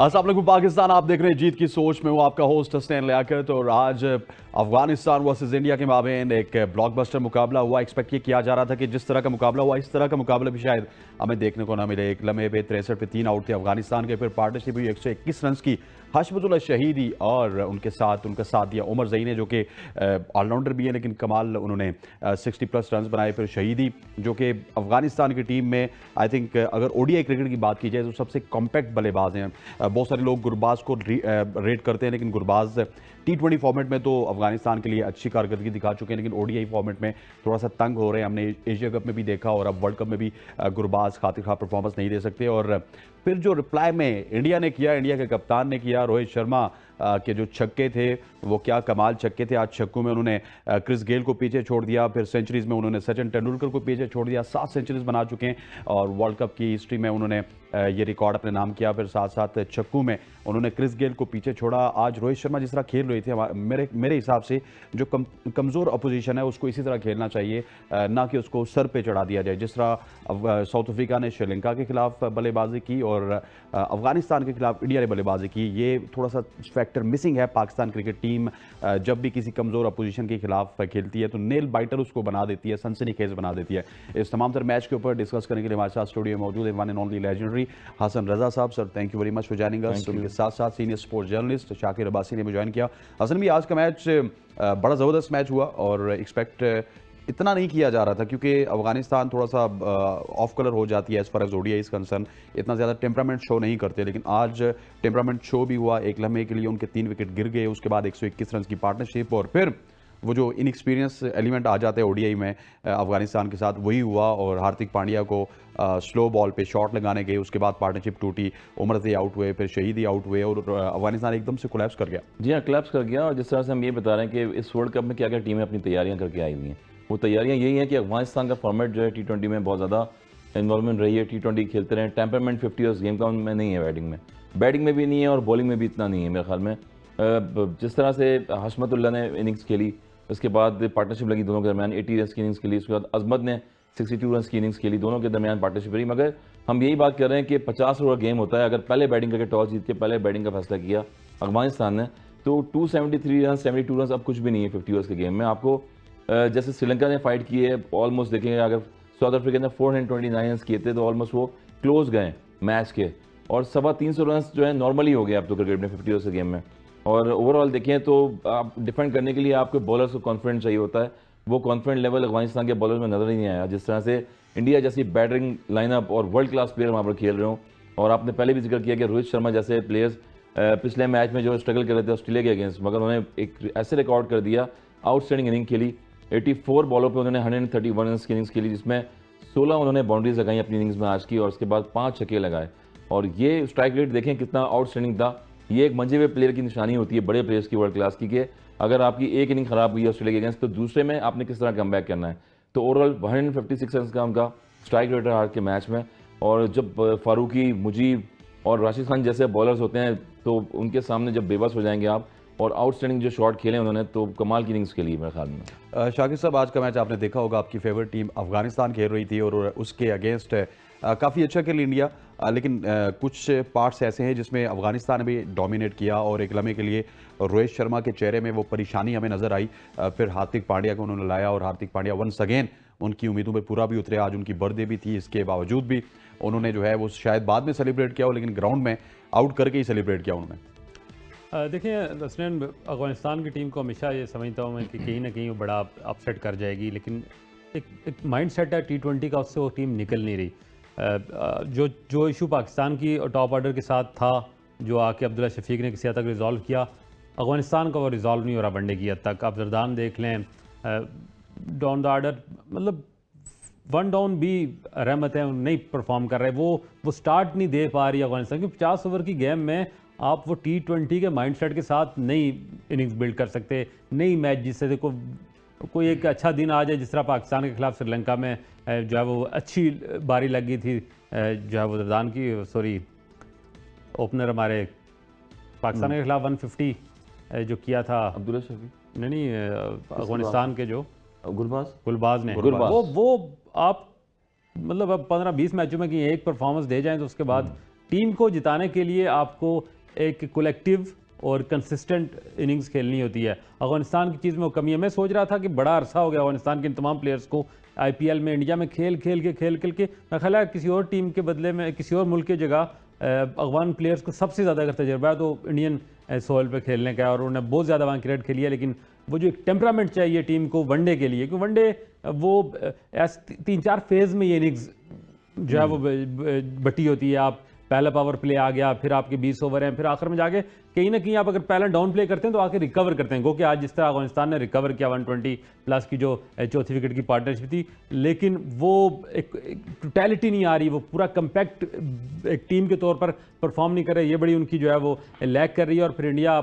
अस्सलाम वालेकुम पाकिस्तान, आप देख रहे हैं जीत की सोच में हूँ आपका होस्ट हसनैन लियाकत। और आज अफगानिस्तान वर्सेस इंडिया के माबेन एक ब्लॉकबस्टर मुकाबला हुआ। एक्सपेक्ट ये किया जा रहा था कि जिस तरह का मुकाबला हुआ इस तरह का मुकाबला भी शायद हमें देखने को ना मिले। एक लम्हे पे 63 पे 3 आउट थे अफगानिस्तान के, फिर पार्टनरशिप हुई 121 रन की हशमतुल्लाह शहीदी, और उनका साथ दिया उमर ज़ई ने, जो कि ऑलराउंडर भी है लेकिन कमाल उन्होंने 60+ रन बनाए। फिर शहीदी जो कि अफगानिस्तान की टीम में आई थिंक अगर ओडीआई क्रिकेट की बात की जाए तो सबसे कॉम्पैक्ट बल्लेबाज हैं। बहुत सारे लोग गुरबाज को रेट करते हैं, लेकिन गुरबाज T20 फॉर्मेट में तो अफगानिस्तान के लिए अच्छी कारकर्दगी दिखा चुके हैं, लेकिन ओडीआई फॉर्मेट में थोड़ा सा तंग हो रहे हैं। हमने एशिया कप में भी देखा और अब वर्ल्ड कप में भी गुरबाज खातिर खा परफॉर्मेंस नहीं दे सकते। और फिर जो रिप्लाई में इंडिया ने किया, इंडिया के कप्तान ने किया, रोहित शर्मा के जो छक्के थे वो क्या कमाल छक्के थे। आज छक्कों में उन्होंने क्रिस गेल को पीछे छोड़ दिया, फिर सेंचुरीज में उन्होंने सचिन तेंदुलकर को पीछे छोड़ दिया। 7 सेंचुरीज बना चुके हैं और वर्ल्ड कप की हिस्ट्री में उन्होंने ये रिकॉर्ड अपने नाम किया। फिर साथ साथ छक्कों में उन्होंने क्रिस गेल को पीछे छोड़ा। आज रोहित शर्मा जिस तरह खेल रहे थे, मेरे हिसाब से जो कमज़ोर अपोजिशन है उसको इसी तरह खेलना चाहिए, ना कि उसको सर पे चढ़ा दिया जाए। जिस तरह साउथ अफ्रीका ने श्रीलंका के खिलाफ बल्लेबाजी की और अफगानिस्तान के खिलाफ इंडिया ने बल्लेबाजी की, ये थोड़ा सा फैक्टर मिसिंग है। पाकिस्तान क्रिकेट टीम जब भी किसी कमज़ोर अपोजिशन के खिलाफ खेलती है तो नेल बाइटर उसको बना देती है, सनसनीखेज बना देती है। इस तमाम तर मैच के ऊपर डिस्कस करने के लिए हमारे साथ स्टूडियो में मौजूद है one and only legendary Hasan Raza साहब। Sir, thank you very much for joining us. उनके साथ साथ senior sports journalist Shakir Abbasi ने भी ज्वाइन किया। हसन भी, आज का मैच बड़ा ज़बरदस्त मैच हुआ और एक्सपेक्ट इतना नहीं किया जा रहा था क्योंकि अफगानिस्तान थोड़ा सा ऑफ कलर हो जाती है as far as ODI is concerned, इतना ज़्यादा टेम्परामेंट शो नहीं करते। लेकिन आज टेम्परामेंट शो भी हुआ। एक लम्हे के लिए उनके 3 विकेट गिर गए, उसके बाद 121 रन की पार्टनरशिप, और फिर वो जो इनएक्सपीरियंस एलिमेंट आ जाते हैं ओडीआई में अफगानिस्तान के साथ, वही हुआ। और हार्दिक पांड्या को स्लो बॉल पे शॉट लगाने गए, उसके बाद पार्टनरशिप टूटी, उमर ज़ई आउट हुए, फिर शहीदी आउट हुए और अफगानिस्तान एकदम से कोलैप्स कर गया। जी हाँ, कोलैप्स कर गया। और जिस तरह से हम ये बता रहे हैं कि इस वर्ल्ड कप में क्या क्या टीमें अपनी तैयारियां करके आई हुई हैं, वो तैयारियां यही हैं कि अफगानिस्तान का फॉर्मेट जो है T20 में बहुत ज़्यादा इन्वॉल्वमेंट रही है। T20 खेलते रहे, टेम्परामेंट 50 ईयर्स गेम का उनमें नहीं है, बैटिंग में भी नहीं है और बॉलिंग में भी इतना नहीं है मेरे ख्याल में। जिस तरह से हशमतुल्लाह ने इनिंग्स खेली, उसके बाद पार्टनरशिप लगी दोनों के दरमियान, 80 रन की इनिंग्स खेली, उसके बाद अजमत ने 62 रन की इनिंग्स खेली, दोनों के दरमियान पार्टनरशिप रही। मगर हम यही बात कर रहे हैं कि 50 ओवर गेम होता है। अगर पहले बैटिंग करके टॉस जीत के पहले बैटिंग का फैसला किया अफगानिस्तान ने, तो 273 रन 72 रन अब कुछ भी नहीं है 50 ओवर्स के गेम में। आपको जैसे श्रीलंका ने फाइट की है, ऑलमोस्ट देखेंगे अगर साउथ अफ्रीका ने 429 रन किए थे तो ऑलमोस्ट वो क्लोज गए मैच के, और 350 रन जो है नॉर्मली हो गया अब तो क्रिकेट में 50 ओवर्स के गेम में। और ओवरऑल देखें तो आप डिफेंड करने के लिए आपको बॉलर्स को कॉन्फिडेंस चाहिए होता है, वो कॉन्फिडेंट लेवल अफगानिस्तान के बॉलर में नजर ही नहीं आया। जिस तरह से इंडिया जैसी बैटिंग लाइनअप और वर्ल्ड क्लास प्लेयर वहाँ पर खेल रहे हों, और आपने पहले भी जिक्र किया कि रोहित शर्मा जैसे प्लेयर्स पिछले मैच में जो स्ट्रगल कर रहे थे ऑस्ट्रेलिया के अगेंस्ट, मगर उन्होंने एक ऐसे रिकॉर्ड कर दिया, आउटस्टैंडिंग इनिंग खेली। 84 बॉलों पे उन्होंने 131 रन की इनिंग्स खेली, जिसमें 16 उन्होंने बाउंड्रीज लगाई अपनी इनिंग्स में आज की, और उसके बाद 5 छक्के लगाए। और ये स्ट्राइक रेट देखें कितना आउटस्टैंडिंग था। ये एक मंजे हुए प्लेयर की निशानी होती है, बड़े प्लेयर्स की, वर्ल्ड क्लास की, कि अगर आपकी एक इनिंग खराब हुई है ऑस्ट्रेलिया के अगेंस्ट तो दूसरे में आपने किस तरह कम बैक करना है। तो ओवरऑल 156 रन का उनका स्ट्राइक रेट है आज के मैच में। और जब फारूकी, मुजीब और राशिद खान जैसे बॉलर्स होते हैं तो उनके सामने जब बेबस हो जाएंगे आप, और आउटस्टैंडिंग जो शॉट खेले उन्होंने, तो कमाल की इनिंग्स खेली मेरे ख्याल में। शाकिर साहब, आज का मैच आपने देखा होगा, आपकी फेवरेट टीम अफगानिस्तान खेल रही थी और उसके अगेंस्ट काफ़ी अच्छा खेल इंडिया, लेकिन कुछ पार्ट्स ऐसे हैं जिसमें अफगानिस्तान ने भी डोमिनेट किया और एक लम्हे के लिए रोहित शर्मा के चेहरे में वो परेशानी हमें नज़र आई। फिर हार्दिक पांड्या को उन्होंने लाया और हार्दिक पांड्या वंस अगेन उनकी उम्मीदों पर पूरा भी उतरे। आज उनकी बर्थडे भी थी, इसके बावजूद भी उन्होंने जो है वो शायद बाद में सेलिब्रेट किया हो, लेकिन ग्राउंड में आउट करके ही सेलिब्रेट किया उन्होंने। देखिए हसनैन, अफगानिस्तान की टीम को हमेशा ये समझता हूँ मैं कि कहीं ना कहीं वो बड़ा अपसेट कर जाएगी, लेकिन एक माइंड सेट है T20 का, उससे वो टीम निकल नहीं रही। जो इशू पाकिस्तान की टॉप ऑर्डर के साथ था, जो आके अब्दुल्ला शफीक ने किसी हद तक रिजॉल्व किया, अफगानिस्तान का वो रिजॉल्व नहीं हो रहा वनडे की हद तक। आप जरदान देख लें, डाउन द ऑर्डर, मतलब वन डाउन भी रहमत है नहीं परफॉर्म कर रहे, वो स्टार्ट नहीं दे पा रही अफगानिस्तान, क्योंकि 50 ओवर की गेम में आप वो T20 के माइंडसेट के साथ नई इनिंग्स बिल्ड कर सकते, नई मैच जिससे देखो कोई एक अच्छा दिन आ जाए, जिस तरह पाकिस्तान के खिलाफ श्रीलंका में जो है वो अच्छी बारी लगी थी, जो है वो जरदान की, सॉरी ओपनर हमारे पाकिस्तान के खिलाफ 150 जो किया था अब्दुल्ला शफीक, नहीं अफगानिस्तान के जो गुलबाज ने, वो आप मतलब अब 15-20 मैचों में कि एक परफॉर्मेंस दे जाएं तो उसके बाद टीम को जिताने के लिए आपको एक कलेक्टिव और कंसिस्टेंट इनिंग्स खेलनी होती है। अफगानिस्तान की चीज़ में वो कमी है। मैं सोच रहा था कि बड़ा अरसा हो गया अफगानिस्तान के इन तमाम प्लेयर्स को आईपीएल में इंडिया में खेल के मैं ख्याल है किसी और टीम के बदले में किसी और मुल्क की जगह अफगान प्लेयर्स को सबसे ज़्यादा अगर तजर्बा है तो इंडियन सोइल पे खेलने का है, और उन्होंने बहुत ज़्यादा वहाँ क्रिकेट खेली है। लेकिन वो जो एक टेम्परामेंट चाहिए टीम को वनडे के लिए, क्योंकि वनडे वो 3-4 फेज़ में ये इनिंग्स जो है वो बटी होती है। आप पहला पावर प्ले आ गया, फिर आपके 20 ओवर हैं, फिर आखिर में जाके कहीं ना कहीं आप अगर पहला डाउन प्ले करते हैं तो आके रिकवर करते हैं। गो कि आज जिस तरह अफगानिस्तान ने रिकवर किया 120 प्लस की जो चौथी विकेट की पार्टनरशिप थी, लेकिन वो एक टोटलिटी नहीं आ रही, वो पूरा कंपैक्ट एक टीम के तौर पर परफॉर्म नहीं कर रहे। ये बड़ी उनकी जो है वो लैग कर रही है। और फिर इंडिया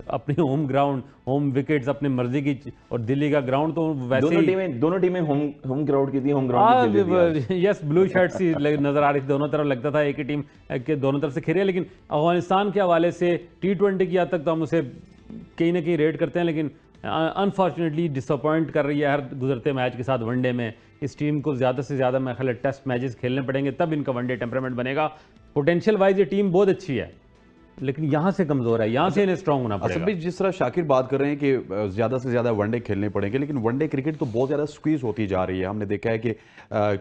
अपने होम ग्राउंड, होम विकेट्स अपने मर्जी की, और दिल्ली का ग्राउंड तो वैसे दोनों टीमें होम ग्राउंड की थी, होम ग्राउंड की यस ब्लू शर्ट्स ही नजर आ रही थी दोनों तरफ। लगता था एक ही टीम के दोनों तरफ से खेले है। लेकिन अफगानिस्तान के हवाले से T20 की हद तक तो हम उसे कहीं ना कहीं रेट करते हैं, लेकिन अनफॉर्चुनेटली डिसअपॉइंट कर रही है हर गुजरते मैच के साथ। वनडे में इस टीम को ज़्यादा से ज़्यादा मैं ख्याल टेस्ट मैचेस खेलने पड़ेंगे, तब इनका वनडे टेम्परामेंट बनेगा। पोटेंशियल वाइज ये टीम बहुत अच्छी है, लेकिन यहाँ से कमज़ोर है, यहाँ से इन्हें स्ट्रांग होना असल पड़ेगा। में जिस तरह शाकिर बात कर रहे हैं कि ज़्यादा से ज़्यादा वनडे खेलने पड़ेंगे, लेकिन वनडे क्रिकेट तो बहुत ज़्यादा स्क्वीज होती जा रही है। हमने देखा है कि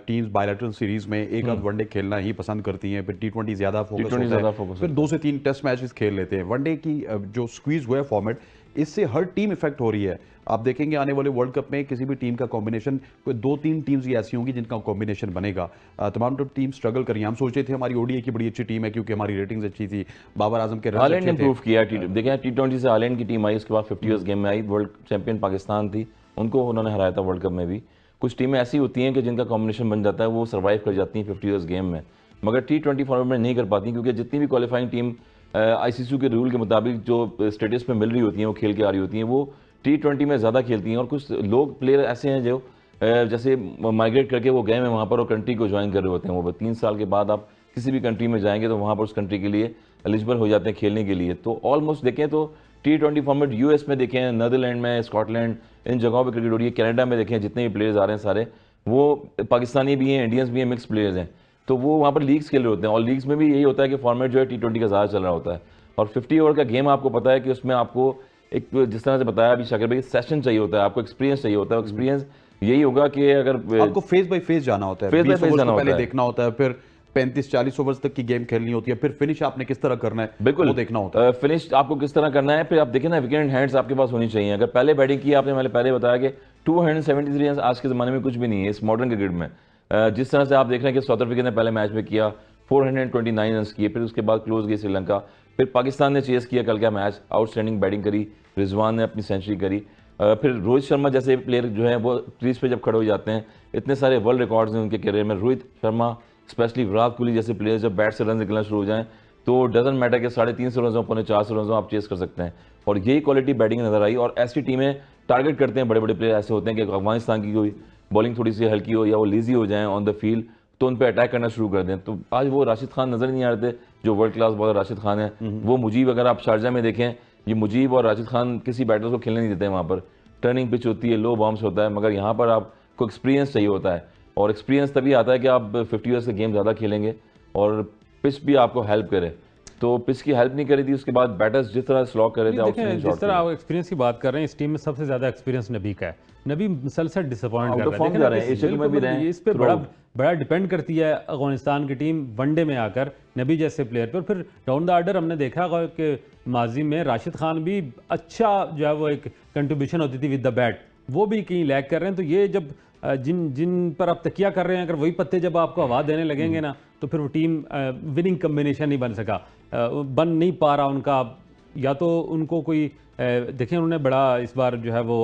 टीम्स बायलैटरल सीरीज में एक आध वनडे खेलना ही पसंद करती हैं, फिर T20 ज़्यादा फोकस होता है, फिर 2 से 3 टेस्ट मैचेस खेल लेते हैं। वनडे की जो स्क्वीज हुआ है फॉर्मेट, इससे हर टीम इफेक्ट हो रही है। आप देखेंगे आने वाले वर्ल्ड कप में किसी भी टीम का कॉम्बिनेशन, कोई 2-3 टीम्स ही ऐसी होंगी जिनका कॉम्बिनेशन बनेगा। तमाम टीम स्ट्रगल करिए। हम सोचे थे हमारी ओडीआई की बड़ी अच्छी टीम है क्योंकि हमारी रेटिंग्स अच्छी थी, बाबर आजम के हालैंड ने इंप्रूव किया। देखें T20 से हालैंड की टीम आई, उसके बाद 50 इयर्स गेम में आई, वर्ल्ड चैंपियन पाकिस्तान थी, उनको उन्होंने हराया था वर्ल्ड कप में भी। कुछ टीमें ऐसी होती हैं कि जिनका कॉम्बिनेशन बन जाता है, वो सर्वाइव कर जाती हैं 50 इयर्स गेम में, मगर T20 फॉर्मेट में नहीं कर पाती, क्योंकि जितनी भी क्वालिफाइंग टीम ICC के रूल के मुताबिक जो स्टेटस पे मिल रही होती हैं, वो खेल के आ रही होती हैं, वो T20 में ज़्यादा खेलती हैं। और कुछ लोग प्लेयर ऐसे हैं जो जैसे माइग्रेट करके वो गए हैं वहाँ पर और कंट्री को ज्वाइन कर रहे होते हैं। वो 3 साल के बाद आप किसी भी कंट्री में जाएंगे तो वहाँ पर उस कंट्री के लिए एलिजिबल हो जाते हैं खेलने के लिए। तो ऑलमोस्ट देखें तो T20 फॉर्मेट US में देखें, नीदरलैंड में, स्कॉटलैंड, इन जगहों पर क्रिकेट हो रही है। कनाडा में देखें जितने भी प्लेयर्स आ रहे हैं सारे वो पाकिस्तानी भी हैं, इंडियंस भी हैं, मिक्स प्लेयर्स हैं। तो वो वहाँ पर लीग्स खेल रहे होते हैं, और लीग्स में भी यही होता है कि फॉर्मेट जो है T20 का ज़्यादा चल रहा होता है। और 50 ओवर का गेम आपको पता है कि उसमें आपको एक, जिस तरह से बताया अभी शाकिर भाई, सेशन चाहिए होता है, आपको एक्सपीरियंस चाहिए होता है। एक्सपीरियंस यही होगा कि अगर आपको फेज बाय फेज जाना होता है, फेज बाय 20 फेज ओवर्स जाना को होता पहले है, देखना होता है, फिर 35-40 ओवर्स तक की गेम खेलनी होती है, फिर फिनिश आपने किस तरह करना है बिल्कुल वो देखना होता है। फिनिश आपको किस तरह करना है। फिर आप देखें ना, विकेट इन हैंड्स आपके पास होनी चाहिए। अगर पहले बैटिंग की आपने, मैंने पहले बताया कि 273 रन आज के ज़माने में कुछ भी नहीं है इस मॉडर्न क्रिकेट में। जिस तरह से आप देख रहे हैं कि साउथ अफ्रीका ने पहले मैच में किया 429 रन किए, फिर उसके बाद क्लोज गई श्रीलंका, फिर पाकिस्तान ने चेस किया कल का मैच, आउटस्टैंडिंग बैटिंग करी, रिजवान ने अपनी सेंचुरी करी। फिर रोहित शर्मा जैसे प्लेयर जो हैं वो क्रीज पे जब खड़े हो जाते हैं, इतने सारे वर्ल्ड रिकॉर्ड्स हैं उनके करियर में। रोहित शर्मा, स्पेशली विराट कोहली जैसे प्लेयर जब बैट से रन निकलना शुरू हो जाएं तो डजन मैटर के 350 रन हो, 450 रन हो, आप चेस कर सकते हैं। और यही क्वालिटी बैटिंग नजर आई। और ऐसी टीमें टारगेट करते हैं, बड़े बड़े प्लेयर ऐसे होते हैं कि अफगानिस्तान की कोई बॉलिंग थोड़ी सी हल्की हो या वो लेजी हो जाएं ऑन द फील्ड, तो उन पर अटैक करना शुरू कर दें। तो आज वो राशिद खान नजर नहीं आ रहे थे जो world class bowler Rashid Khan है। वो मुजीब, अगर आप शारजा में देखें, ये मुजीब और राशिद खान किसी बैटर्स को खेलने नहीं देते हैं। वहाँ पर टर्निंग पिच होती है, लो बाउंस होता है, मगर यहाँ पर आपको एक्सपीरियंस चाहिए होता है। और एक्सपीरियंस तभी आता है कि आप 50 ईयर्स का गेम ज़्यादा खेलेंगे और पिच भी आपको हेल्प करे। तो पिच की हेल्प नहीं करी थी, उसके बाद बैटर्स जिस तरह स्लॉक कर रहे थे, देखें जिस तरह आप एक्सपीरियंस की बात कर रहे हैं, इस टीम में सबसे ज्यादा एक्सपीरियंस नबी का है। नबी मुसलसल डिसअपॉइंट कर रहा है। इस पे बड़ा डिपेंड करती है अफगानिस्तान की टीम वनडे में आकर नबी जैसे प्लेयर पर। फिर डाउन द ऑर्डर हमने देखा कि माजी में राशिद खान भी अच्छा जो है वो एक कंट्रीब्यूशन होती थी विद द बैट, वो भी कहीं लैग कर रहे हैं। तो ये जब जिन पर आप तकिया कर रहे हैं, अगर वही पत्ते जब आपको आवाज़ देने लगेंगे ना, तो फिर वो टीम विनिंग कम्बिनेशन नहीं बन सका, बन नहीं पा रहा उनका। या तो उनको कोई देखें, उन्होंने बड़ा इस बार जो है वो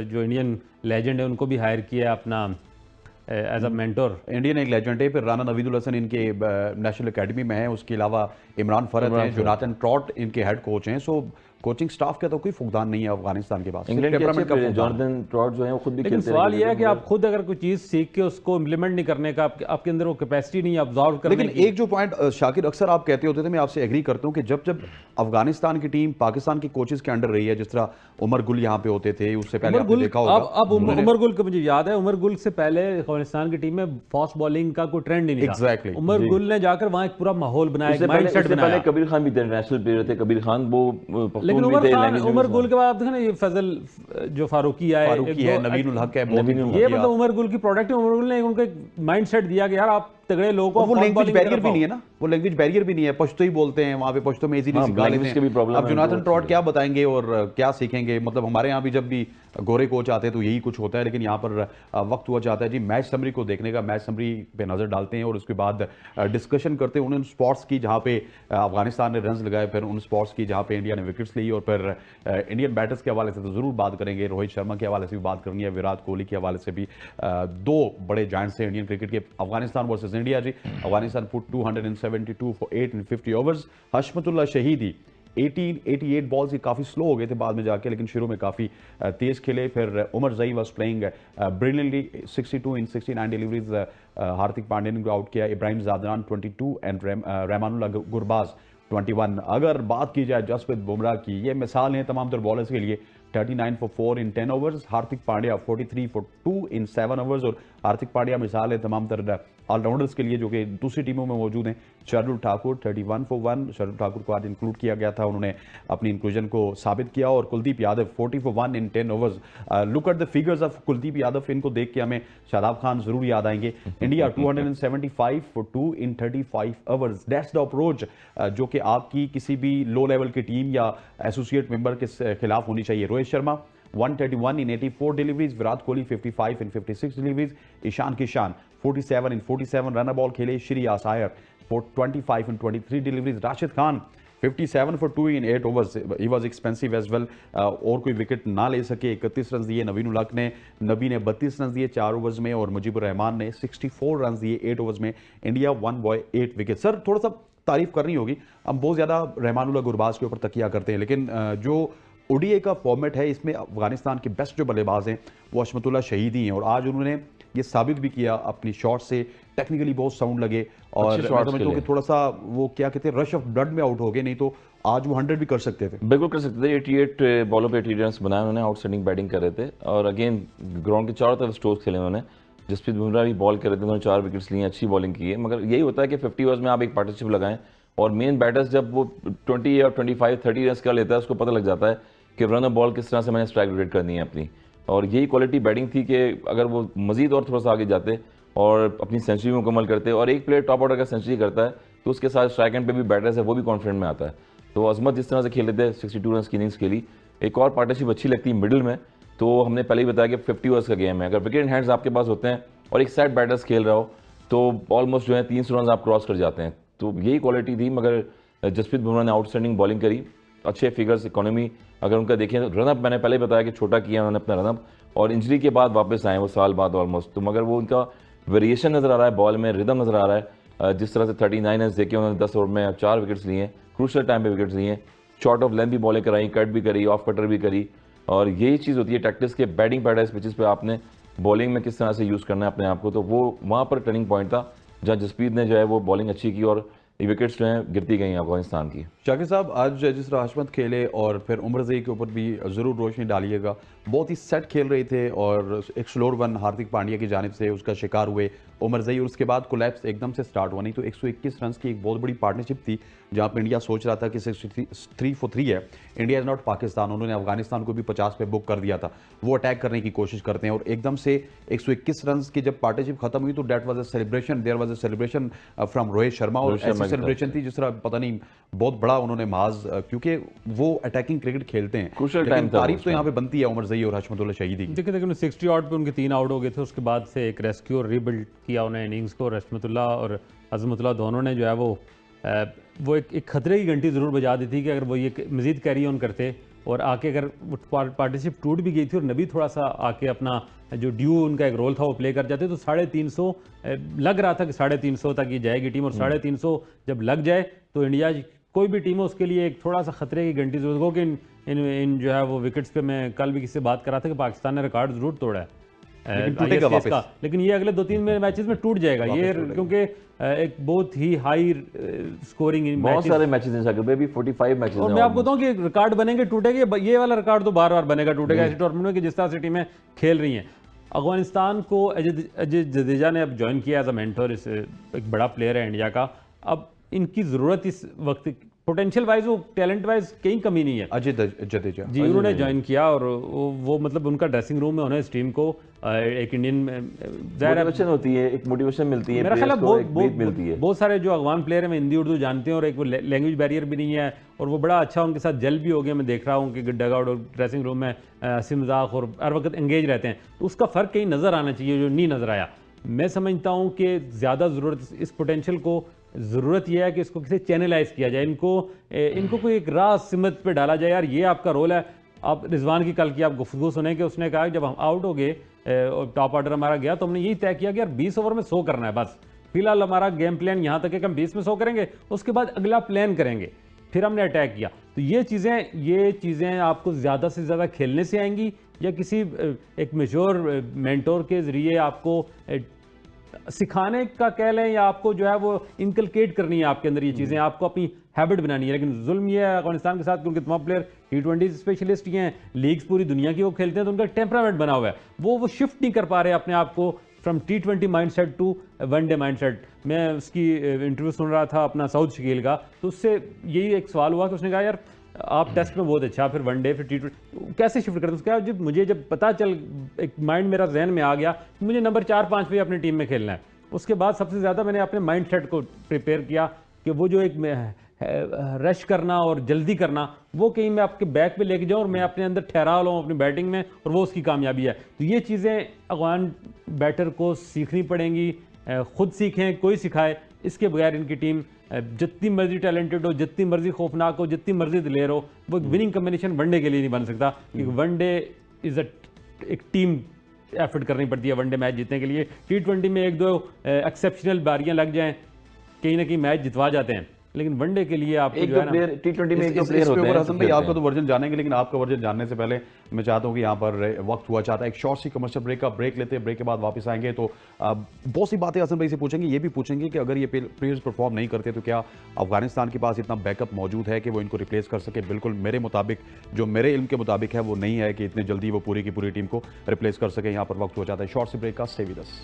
जो इंडियन लेजेंड है उनको भी हायर किया है अपना एज अ मेंटोर। इंडियन एक लेजेंड है, फिर राना नवीदुल हसन इनके नेशनल एकेडमी में है, उसके अलावा इमरान फरद हैं, जोनाथन ट्रॉट इनके हेड कोच हैं। सो कोचिंग स्टाफ का तो कोई फुकदान नहीं है अफगानिस्तान के पास, इंग्लैंड के अच्छे टेम्परामेंट का प्लेयर हैं, फुकदान है। जॉनथन ट्रॉट जो है वो खुद भी लेकिन खेलते सवाल रहे यह है कि क्रिकेट, आप खुद अगर कोई चीज़ सीख के उसको इम्प्लीमेंट नहीं करने का आपके अंदर वो कैपेसिटी नहीं है ऑब्जॉर्व करने लेकिन की। एक जो पॉइंट शाकिर अक्सर आप कहते होते थे, मैं आपसे एग्री करता हूं कि जब जब अफगानिस्तान की टीम पाकिस्तान के कोचेस के अंडर रही है, जिस तरह उमर गुल यहाँ पे होते थे, उससे पहले उमर आपने गुल देखा होगा अब उमर गुल का मुझे याद है, उमर गुल से पहले अफगानिस्तान की टीम में फास्ट बॉलिंग का कोई ट्रेंड ही नहीं था। Exactly, उमर गुल ने जाकर वहां एक पूरा माहौल बनाया, एक उससे पहले माइंडसेट उससे पहले बनाया। कबीर खान भी इंटरनेशनल प्लेयर थे, कबीर खान वो लेकिन पख्तून भी थे, लैंग्वेज उमर गुल के बाद आप देखें ना, ये फजल जो फारूकी आए, फारूकी है, नवीन उल हक है, बहुत नवीन उल ही ये किया। मतलब उमर गुल की प्रोडक्ट है। उमर गुल ने उनको एक माइंडसेट दिया कि यार आप तगड़े लोगों को और वो fast लैंग्वेज bowling की बैरियर तरफ भी आओ। नहीं है ना, वो लैंग्वेज बैरियर भी नहीं है, पश्तो ही बोलते हैं वहाँ पे, पश्तो में इजीली हाँ, सिखा language लेते की भी हैं। problem अब है, जोनाथन वो ट्रॉट क्या बताएंगे और क्या सीखेंगे, मतलब हमारे यहाँ भी जब भी गोरे कोच आते हैं तो यही कुछ होता है, लेकिन यहाँ पर वक्त हुआ जाता है जी मैच समरी को देखने का। मैच समरी पे नजर डालते हैं और उसके बाद डिस्कशन करते हैं उन स्पॉट्स की जहाँ पे अफगानिस्तान ने रन्स लगाए, फिर उन स्पॉट्स की जहाँ पे इंडिया ने विकेट्स ली, और फिर इंडियन बैटर्स के हवाले से तो जरूर बात करेंगे, रोहित शर्मा के हवाले से भी बात करेंगे, विराट कोहली के हवाले से भी। दो बड़े जायंट्स हैं इंडियन क्रिकेट के, Afghanistan versus India ji. Afghanistan put 272 for 8 in 50 overs. Hashmatullah Shahidi 88 balls ही काफ़ी स्लो हो गए थे बाद में जाके, लेकिन शुरू में काफ़ी तेज़ खेले। फिर Omarzai was playing brilliantly 62 in 69 deliveries. Hardik Pandya ने आउट किया, इब्राहिम जादरान 22 एंड रहमानुल्लाह गुरबाज 21। अगर बात की जाए जसप्रीत बुमराह की, ये मिसाल है तमाम तर बॉलर्स के लिए, 39 for 4 in 10 overs. Hardik Pandya 43 for 2 in 7 overs. और हार्दिक पांड्या मिसाल है तमाम तर ऑलराउंडर्स के लिए जो कि दूसरी टीमों में मौजूद हैं। शार्दुल ठाकुर 31 for 1, शार्दुल ठाकुर को आज इंक्लूड किया गया था, उन्होंने अपनी इंक्लूजन को साबित किया। और Kuldeep Yadav 40 for 1 in 10 overs. Look at the figures of Kuldeep Yadav, इनको देख के हमें शादाब खान जरूर याद आएंगे। India 275 for 2 in 35 overs. That's the approach जो कि आपकी किसी भी लो लेवल की टीम या एसोसिएट मेंबर के खिलाफ होनी चाहिए। Rohit Sharma 131 in 84 deliveries, Virat Kohli 55 in 56 deliveries, Ishan Kishan 47 in 47 runner ball खेले, Shreyas Iyer 25 in 23 deliveries, Rashid Khan 57 for 2 in 8 overs, he was expensive as well, और कोई विकेट ना ले सके, 31 रन दिए नवीन उल हक ने, नबी ने 32 रन दिए 4 ओवर्स में, और मुजीबुर रहमान ने 64 रन दिए 8 ओवर्स में। India 1 boy 8 wicket. सर थोड़ा सा तारीफ करनी होगी, हम बहुत ज़्यादा रहमानुल्लाह गुरबाज के ऊपर तकिया करते हैं, लेकिन जो ओडीए का फॉर्मेट है इसमें अफगानिस्तान के बेस्ट जो बल्लेबाज हैं वो हशमतुल्लाह शहीदी हैं, और आज उन्होंने ये साबित भी किया अपनी शॉट से, टेक्निकली बहुत साउंड लगे, और मैं समझता हूँ कि थोड़ा सा वो क्या कहते हैं रश ऑफ ब्लड में आउट हो गए, नहीं तो आज वो 100 भी कर सकते थे। बिल्कुल कर सकते थे। 88 बॉलों पे 80 रन बनाए उन्होंने, आउटस्टैंडिंग बैटिंग कर रहे थे, और अगेन ग्राउंड के चारों तरफ स्ट्रोक्स खेले उन्होंने। जसप्रीत बुमराह भी बॉल कर रहे थे, उन्होंने 4 विकेट्स लिए, अच्छी बॉलिंग की है। मगर यही होता है कि 50 ओवर्स में आप एक पार्टनरशिप लगाएं, और मेन बैटर्स जब वो 20 और 25 30 रन कर लेता है, उसको पता लग जाता है कि रन बॉल किस तरह से मैंने स्ट्राइक रेट करनी है अपनी। और यही क्वालिटी बैटिंग थी कि अगर वो मजीद और थोड़ा सा आगे जाते और अपनी सेंचुरी मुकम्मल करते, और एक प्लेयर टॉप ऑर्डर का सेंचुरी करता है तो उसके साथ स्ट्राइक एंड पे भी बैटर्स है वो भी कॉन्फिडेंट में आता है। तो अजमत जिस तरह से खेल रहे थे 62 रन की इनिंग्स खेली। एक और पार्टनरशिप अच्छी लगती है मिडिल में, तो हमने पहले ही बताया कि 50 ओवर्स का गेम है, अगर विकेट इन हैंड्स आपके पास होते हैं और एक साइड बैटर्स खेल रहा हो तो ऑलमोस्ट जो है 300 रन आप क्रॉस कर जाते हैं। तो यही क्वालिटी थी। मगर जसप्रीत बुमराह ने आउटस्टैंडिंग बॉलिंग करी, अच्छे फिगर्स, इकोनॉमी अगर उनका देखें, रनअप मैंने पहले बताया कि छोटा किया उन्होंने अपना रनअप, और इंजरी के बाद वापस आए वो साल बाद ऑलमोस्ट। तो मगर वो उनका वेरिएशन नज़र आ रहा है बॉल में, रिदम नज़र आ रहा है। जिस तरह से 39 रन देखे उन्होंने 10 ओवर में 4 विकेट्स लिए, क्रूशल टाइम पे विकेट्स लिए, शॉर्ट ऑफ लेंथ भी बॉलें कराई, कट भी करी, ऑफ कटर भी करी। और यही चीज़ होती है टैक्टिक्स के, बैटिंग पैटर्न्स पिचेस पे आपने बॉलिंग में किस तरह से यूज़ करना है अपने आप को। तो वो वहाँ पर टर्निंग पॉइंट था जहाँ जसप्रीत ने जो है वो बॉलिंग अच्छी की और विकेट्स जो हैं गिरती गई अफगानिस्तान की। शाकिर साहब आज जिस तरह हशमत खेले और फिर उमर ज़ई के ऊपर भी ज़रूर रोशनी डालिएगा, बहुत ही सेट खेल रहे थे और एक स्लोर वन हार्दिक पांड्या की जानिब से उसका शिकार हुए उमर ज़ई, और उसके बाद कोलैप्स एकदम से स्टार्ट हुआ। नहीं तो 121 रन की एक बहुत बड़ी पार्टनरशिप थी जहाँ पर इंडिया सोच रहा था कि 63 for 3 है, इंडिया इज़ नॉट पाकिस्तान। उन्होंने अफगानिस्तान को भी 50 पे बुक कर दिया था, वो अटैक करने की कोशिश करते हैं, और एकदम से 121 रन की जब पार्टनरशिप खत्म हुई तो that was a celebration, there was a celebration from Rohit Sharma, और ऐसी सेलिब्रेशन थी जिस तरह पता नहीं बहुत बड़ा उन्होंने माज, क्योंकि वो अटैकिंग क्रिकेट खेलते हैं। क्रूशियल टाइम था। तारीफ तो यहाँ पे बनती है उमर ज़ई और हशमतुल्लाह शहीदी की। देखिए 60 आउट पे उनके 3 आउट हो गए थे, उसके बाद से एक रेस्क्यू और रीबिल्ड किया उन्हें इनिंग्स को। रशमतुल्लाह और अजमतुल्लाह दोनों ने जो है वो एक खतरे की घंटी ज़रूर बजा दी थी कि अगर वो ये मज़ीद कैरी ऑन करते और आके अगर पार्टनरशिप टूट भी गई थी और नबी थोड़ा सा आके अपना जो ड्यू उनका एक रोल था वो प्ले कर जाते, तो 350 लग रहा था कि 350 तक ये जाएगी टीम, और 350 जब लग जाए तो इंडिया कोई भी टीम हो उसके लिए एक थोड़ा सा खतरे की घंटी जरूरत हो कि इन जो है वो विकेट्स पे मैं कल भी किसी से बात कर रहा था कि पाकिस्तान ने रिकॉर्ड जरूर तोड़ा है लेकिन टूटेगा ISKS वापस। का, लेकिन ये अगले 2-3 मैचेस में टूट जाएगा ये, क्योंकि एक बहुत ही हाई स्कोरिंग बहुत सारे मैचेस हैं शाकिर भाई, अभी 45 मैचेस और हैं मैं आपको बताऊं कि रिकॉर्ड बनेंगे टूटेंगे, ये वाला रिकॉर्ड तो बार बार बनेगा टूटेगा ऐसे टूर्नामेंट में कि जिस तरह से टीमें खेल रही हैं। अफगानिस्तान को अजय जडेजा ने अब ज्वाइन किया एज अ मेंटर, इस एक बड़ा प्लेयर है इंडिया का। अब इनकी ज़रूरत इस वक्त पोटेंशियल वाइज, वो टैलेंट वाइज कहीं कमी नहीं है। अजय जडेजा जी उन्होंने ज्वाइन किया और वो मतलब उनका ड्रेसिंग रूम में उन्हें इस टीम को एक इंडियन मोटिवेशन होती है, एक मोटिवेशन मिलती है, मेरा ख्याल है प्लेयर्स को एक ब्रीथ मिलती है। बहुत सारे जो अफगान प्लेयर हैं वो हिंदी उर्दू जानते हैं और एक वो लैंग्वेज बैरियर भी नहीं है और वो बड़ा अच्छा उनके साथ जल भी हो गया। मैं देख रहा हूँ कि डग आउट और ड्रेसिंग रूम में हंसी मजाक और हर वक्त एंगेज रहते हैं, तो उसका फ़र्क कहीं नज़र आना चाहिए जो नहीं नज़र आया। मैं समझता हूँ कि ज़्यादा ज़रूरत इस पोटेंशियल को, ज़रूरत यह है कि इसको किसी चैनलाइज किया जाए, इनको कोई एक राह सिमत पे डाला जाए। यार ये आपका रोल है। आप रिजवान की कल की आप गुफ्तगू सुने कि उसने कहा जब हम आउट हो गए और टॉप ऑर्डर हमारा गया तो हमने यही तय किया कि यार 20 ओवर में 100 करना है बस। फिलहाल हमारा गेम प्लान यहाँ तक है कि हम 20 में 100 करेंगे, उसके बाद अगला प्लान करेंगे। फिर हमने अटैक किया। तो ये चीज़ें आपको ज़्यादा से ज़्यादा खेलने से आएंगी या किसी एक मेच्योर मेंटोर के ज़रिए आपको सिखाने का कह लें या आपको जो है वो इनकलकेट करनी है आपके अंदर ये चीज़ें, आपको अपनी हैबिट बनानी है। लेकिन जुल्म ये है अफगानिस्तान के साथ क्योंकि तमाम प्लेयर T20 स्पेशलिस्ट ही हैं, लीग्स पूरी दुनिया की वो खेलते हैं, तो उनका टेम्परामेंट बना हुआ है, वो शिफ्ट नहीं कर पा रहे अपने आप को from T20 mindset to one day mindset. मैं उसकी इंटरव्यू सुन रहा था अपना साउथ शकील का, तो उससे यही एक सवाल हुआ कि उसने कहा यार आप टेस्ट में बहुत अच्छा, फिर वनडे, फिर T20 कैसे शिफ्ट करते हैं? उसका जब मुझे पता चल, एक माइंड मेरा जहन में आ गया कि मुझे नंबर 4-5 पे अपनी टीम में खेलना है। उसके बाद सबसे ज़्यादा मैंने अपने माइंडसेट को प्रिपेयर किया कि वो जो एक रश करना और जल्दी करना वो कहीं मैं आपके बैक पे लेके जाऊं और मैं अपने अंदर ठहरा लूँ अपनी बैटिंग में, और वो उसकी कामयाबी है। तो ये चीज़ें अफगान बैटर को सीखनी पड़ेंगी, खुद सीखें, कोई सिखाए, इसके बगैर इनकी टीम जितनी मर्जी टैलेंटेड हो, जितनी मर्जी खौफनाक हो, जितनी मर्जी दिलेर हो, वो विनिंग कम्बिनेशन वनडे के लिए नहीं बन सकता, क्योंकि वनडे इज़ एक टीम एफर्ट करनी पड़ती है वनडे मैच जीतने के लिए। T20 में 1-2 एक्सेप्शनल बारियां लग जाएं, कहीं ना कहीं मैच जितवा जाते हैं, लेकिन वनडे के लिए आप एक दो प्लेयर T20 में एक दो प्लेयर होते हैं। हसन भाई आपका तो वर्जन जानेंगे, लेकिन आपका वर्जन जानने से पहले मैं चाहता हूं कि यहाँ पर वक्त हुआ चाहता है एक शॉर्ट सी कमर्शियल ब्रेक लेते हैं। ब्रेक के बाद वापस आएंगे तो बहुत सी बातें हसन भाई से पूछेंगे, ये भी पूछेंगे कि अगर ये प्लेयर्स परफॉर्म नहीं करते तो क्या अफगानिस्तान के पास इतना बैकअप मौजूद है कि वो इनको रिप्लेस कर सके? बिल्कुल मेरे मुताबिक, जो मेरे इल्म के मुताबिक है, वो नहीं है कि इतनी जल्दी वो पूरी की पूरी टीम को रिप्लेस कर सके। यहाँ पर वक्त हो जाता है शॉर्ट सी ब्रेक का। Stay with us.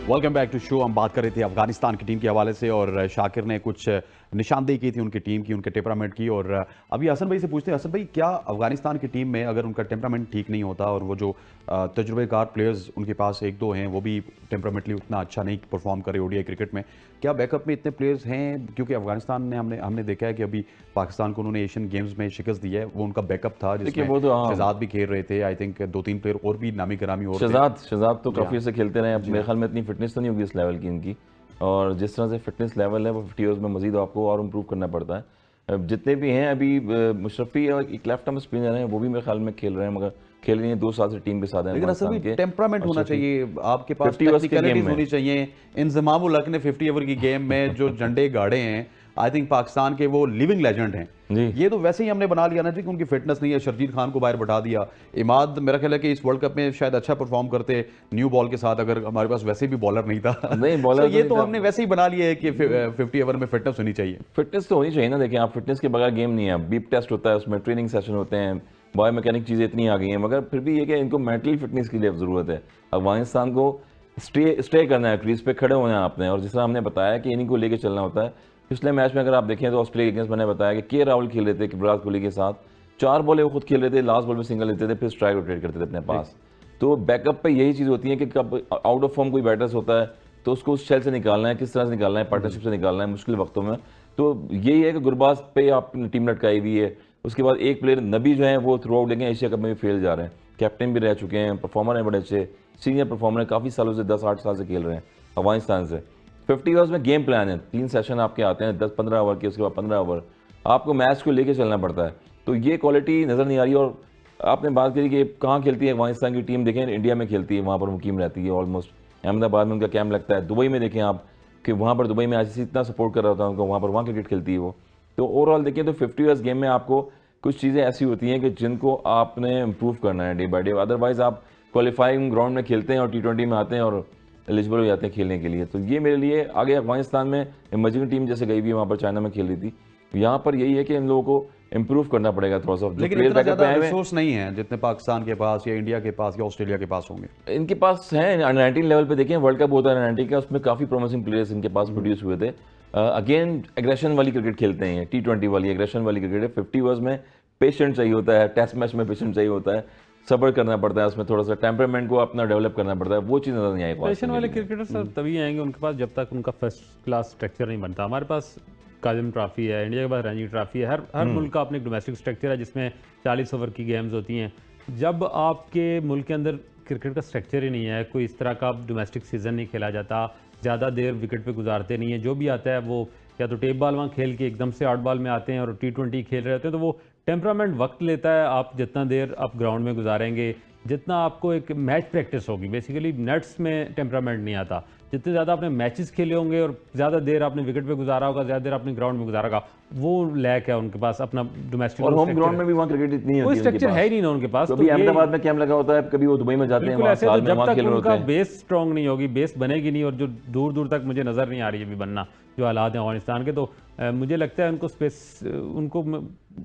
Welcome back to show. हम बात कर रहे थे अफगानिस्तान की टीम के हवाले से और शाकिर ने कुछ निशानदेही की थी उनकी टीम की, उनके टेम्परामेंट की। और अभी हसन भाई से पूछते हैं, हसन भाई क्या अफगानिस्तान की टीम में अगर उनका टेम्परामेंट ठीक नहीं होता और वो जो तजुर्बेकार प्लेयर्स उनके पास 1-2 हैं वो भी टेम्परामेंटली उतना अच्छा नहीं परफॉर्म करे ODI क्रिकेट में, क्या बैकअप में इतने प्लेयर्स हैं? क्योंकि अफगानिस्तान ने हमने देखा है कि अभी पाकिस्तान को उन्होंने एशियन गेम्स में शिकस्त दी है, वो उनका बैकअप था जिसमें वो तो शहजाद भी खेल रहे थे, आई थिंक 2-3 प्लेयर और भी नामी गिरामी और शहजाद तो काफ़ी से खेलते रहे। अब मेरे ख्याल में इतनी फिटनेस तो नहीं होगी इस लेवल की इनकी, और जिस तरह से फिटनेस लेवल है वो 50 ओवर्स में मजीद आपको और इम्प्रूव करना पड़ता है। जितने भी हैं अभी मुशरफी और एक लेफ्ट आर्म स्पिनर हैं, वो भी मेरे ख्याल में खेल रहे हैं, मगर खेल रही हैं 2 साल से टीम के साथ हैं। लेकिन असल में टेम्परामेंट होना चाहिए आपके पास, टेक्निकलिटीज होनी चाहिए। इंजमाम उल हक ने 50 ओवर की गेम में जो झंडे गाड़े हैं, आई थिंक पाकिस्तान के वो लिविंग लेजेंड हैं। ये तो वैसे ही हमने बना लिया ना जी कि उनकी फिटनेस नहीं है। शर्जील खान को बाहर बैठा दिया। इमाद मेरा ख्याल है कि इस वर्ल्ड कप में शायद अच्छा परफॉर्म करते न्यू बॉल के साथ, अगर हमारे पास वैसे भी बॉलर नहीं था। नहीं बॉलर ये तो हमने वैसे ही बना लिया है कि 50 ओवर में फिटनेस होनी चाहिए। फिटनेस तो होनी चाहिए ना। देखिए आप फिटनेस के बगैर गेम नहीं है। बीप टेस्ट होता है, उसमें ट्रेनिंग सेशन होते हैं, बायो मैकेनिक चीज़ें इतनी आ गई हैं, मगर फिर भी ये कि इनको मेंटली फिटनेस की लिए ज़रूरत है। अफगानिस्तान को स्टे करना है, क्रीज पे खड़े होना है आपने, और जिस तरह हमने बताया कि इन्हीं को लेके चलना होता है। पिछले मैच में अगर आप देखें तो ऑस्ट्रेलिया के अगेंस्ट मैंने बताया कि राहुल खेल रहे थे विराट कोहली के साथ, 4 बॉलें वो खुद खेल रहे थे, लास्ट बॉल में सिंगल लेते थे, फिर स्ट्राइक रोटेट करते थे अपने पास। तो बैकअप पे यही चीज़ होती है कि कब आउट ऑफ फॉर्म कोई बैटर्स होता है तो उसको उस शेल से निकालना है, किस तरह से निकालना है, पार्टनरशिप से निकालना है मुश्किल वक्तों में। तो यही है कि गुरबाज पे आपने टीम लटकाई हुई है। उसके बाद एक प्लेयर नबी जो है वो थ्रू आउट लेकिन एशिया कप में भी फेल जा रहे हैं, कैप्टन भी रह चुके हैं, परफॉर्मर हैं बड़े अच्छे, सीनियर परफॉर्मर हैं, काफ़ी सालों से 10-8 साल से खेल रहे हैं अफगानिस्तान से। 50 ओवर्स में गेम प्लान है, 3 सेशन आपके आते हैं 10-15 ओवर के, उसके बाद 15 ओवर आपको मैच को लेके चलना पड़ता है। तो ये क्वालिटी नज़र नहीं आ रही। और आपने बात करी कि कहाँ खेलती है अफगानिस्तान की टीम, देखें इंडिया में खेलती है, वहाँ पर मुकीम रहती है ऑलमोस्ट, अहमदाबाद में उनका कैंप लगता है। दुबई में देखें आप कि वहाँ पर दुबई में ICC इतना सपोर्ट कर रहा होता है उनको, वहाँ पर क्रिकेट खेलती है वो। तो ओवरऑल देखें तो 50 इयर्स गेम में आपको कुछ चीज़ें ऐसी होती हैं कि जिनको आपने इम्प्रूव करना है डे बाय डे, अदरवाइज आप क्वालिफाइंग ग्राउंड में खेलते हैं और T20 में आते हैं और एलिजिबल हो जाते हैं खेलने के लिए। तो ये मेरे लिए आगे अफगानिस्तान में इमर्जिंग टीम जैसे गई हुई है, वहाँ पर चाइना में खेल रही थी, तो यहाँ पर यही है कि इन लोगों को इम्प्रूव करना पड़ेगा थोड़ा सा। लेकिन इतना ज़्यादा रिसोर्स नहीं है जितने पाकिस्तान के पास या इंडिया के पास या ऑस्ट्रेलिया के पास होंगे। इनके पास है 19 लेवल पे देखें, वर्ल्ड कप होता है 19 का, उसमें काफ़ी प्रोमिसिंग प्लेयर्स इनके पास प्रोड्यूस हुए थे। अगेन एग्रेशन वाली क्रिकेट खेलते हैं, T20 वाली एग्रेशन वाली क्रिकेट है। 50 ओवर्स में पेशेंट चाहिए होता है, टेस्ट मैच में पेशेंट चाहिए होता है, सब्र करना पड़ता है, उसमें थोड़ा सा टेम्परामेंट को अपना डेवलप करना पड़ता है, वो चीज़ नजर नहीं आई। पेशन वाले क्रिकेटर सर तभी आएंगे उनके पास जब तक उनका फर्स्ट क्लास स्ट्रक्चर नहीं बनता। हमारे पास काजिम ट्रॉफी है, इंडिया के पास रणजी ट्रॉफी है, हर मुल्क का अपने डोमेस्टिक स्ट्रक्चर है जिसमें 40 ओवर की गेम्स होती हैं। जब आपके मुल्क के अंदर क्रिकेट का स्ट्रक्चर ही नहीं है, कोई इस तरह का डोमेस्टिक सीजन नहीं खेला जाता, ज़्यादा देर विकेट पे गुजारते नहीं है, जो भी आता है वो या तो टेप बॉल वहाँ खेल के एकदम से 8 बॉल में आते हैं और T20 खेल रहे होते हैं, तो वो टेम्परामेंट वक्त लेता है। आप जितना देर आप ग्राउंड में गुजारेंगे, जितना आपको एक मैच प्रैक्टिस होगी, बेसिकली नेट्स में टेम्परामेंट नहीं आता। जितने ज़्यादा आपने मैचेस खेले होंगे और ज़्यादा देर आपने विकेट पे गुजारा होगा, ज़्यादा देर आपने ग्राउंड में गुजारा होगा, वो लैक है उनके पास अपना डोमेस्टिक। और होम ग्राउंड में भी वहाँ क्रिकेट इतनी कोई स्ट्रक्चर है ही नहीं ना उनके पास। कभी अहमदाबाद में कैंप लगा होता है, कभी वो दुबई में जाते हैं, बिल्कुल वहाँ ऐसे। साल तो में जब वहाँ तक खेल रहे होते उनका हैं। बेस स्ट्रांग नहीं होगी, बेस बनेगी नहीं, और जो दूर दूर तक मुझे नज़र नहीं आ रही है अभी बनना जो हालात हैं अफगानिस्तान के, तो मुझे लगता है उनको स्पेस उनको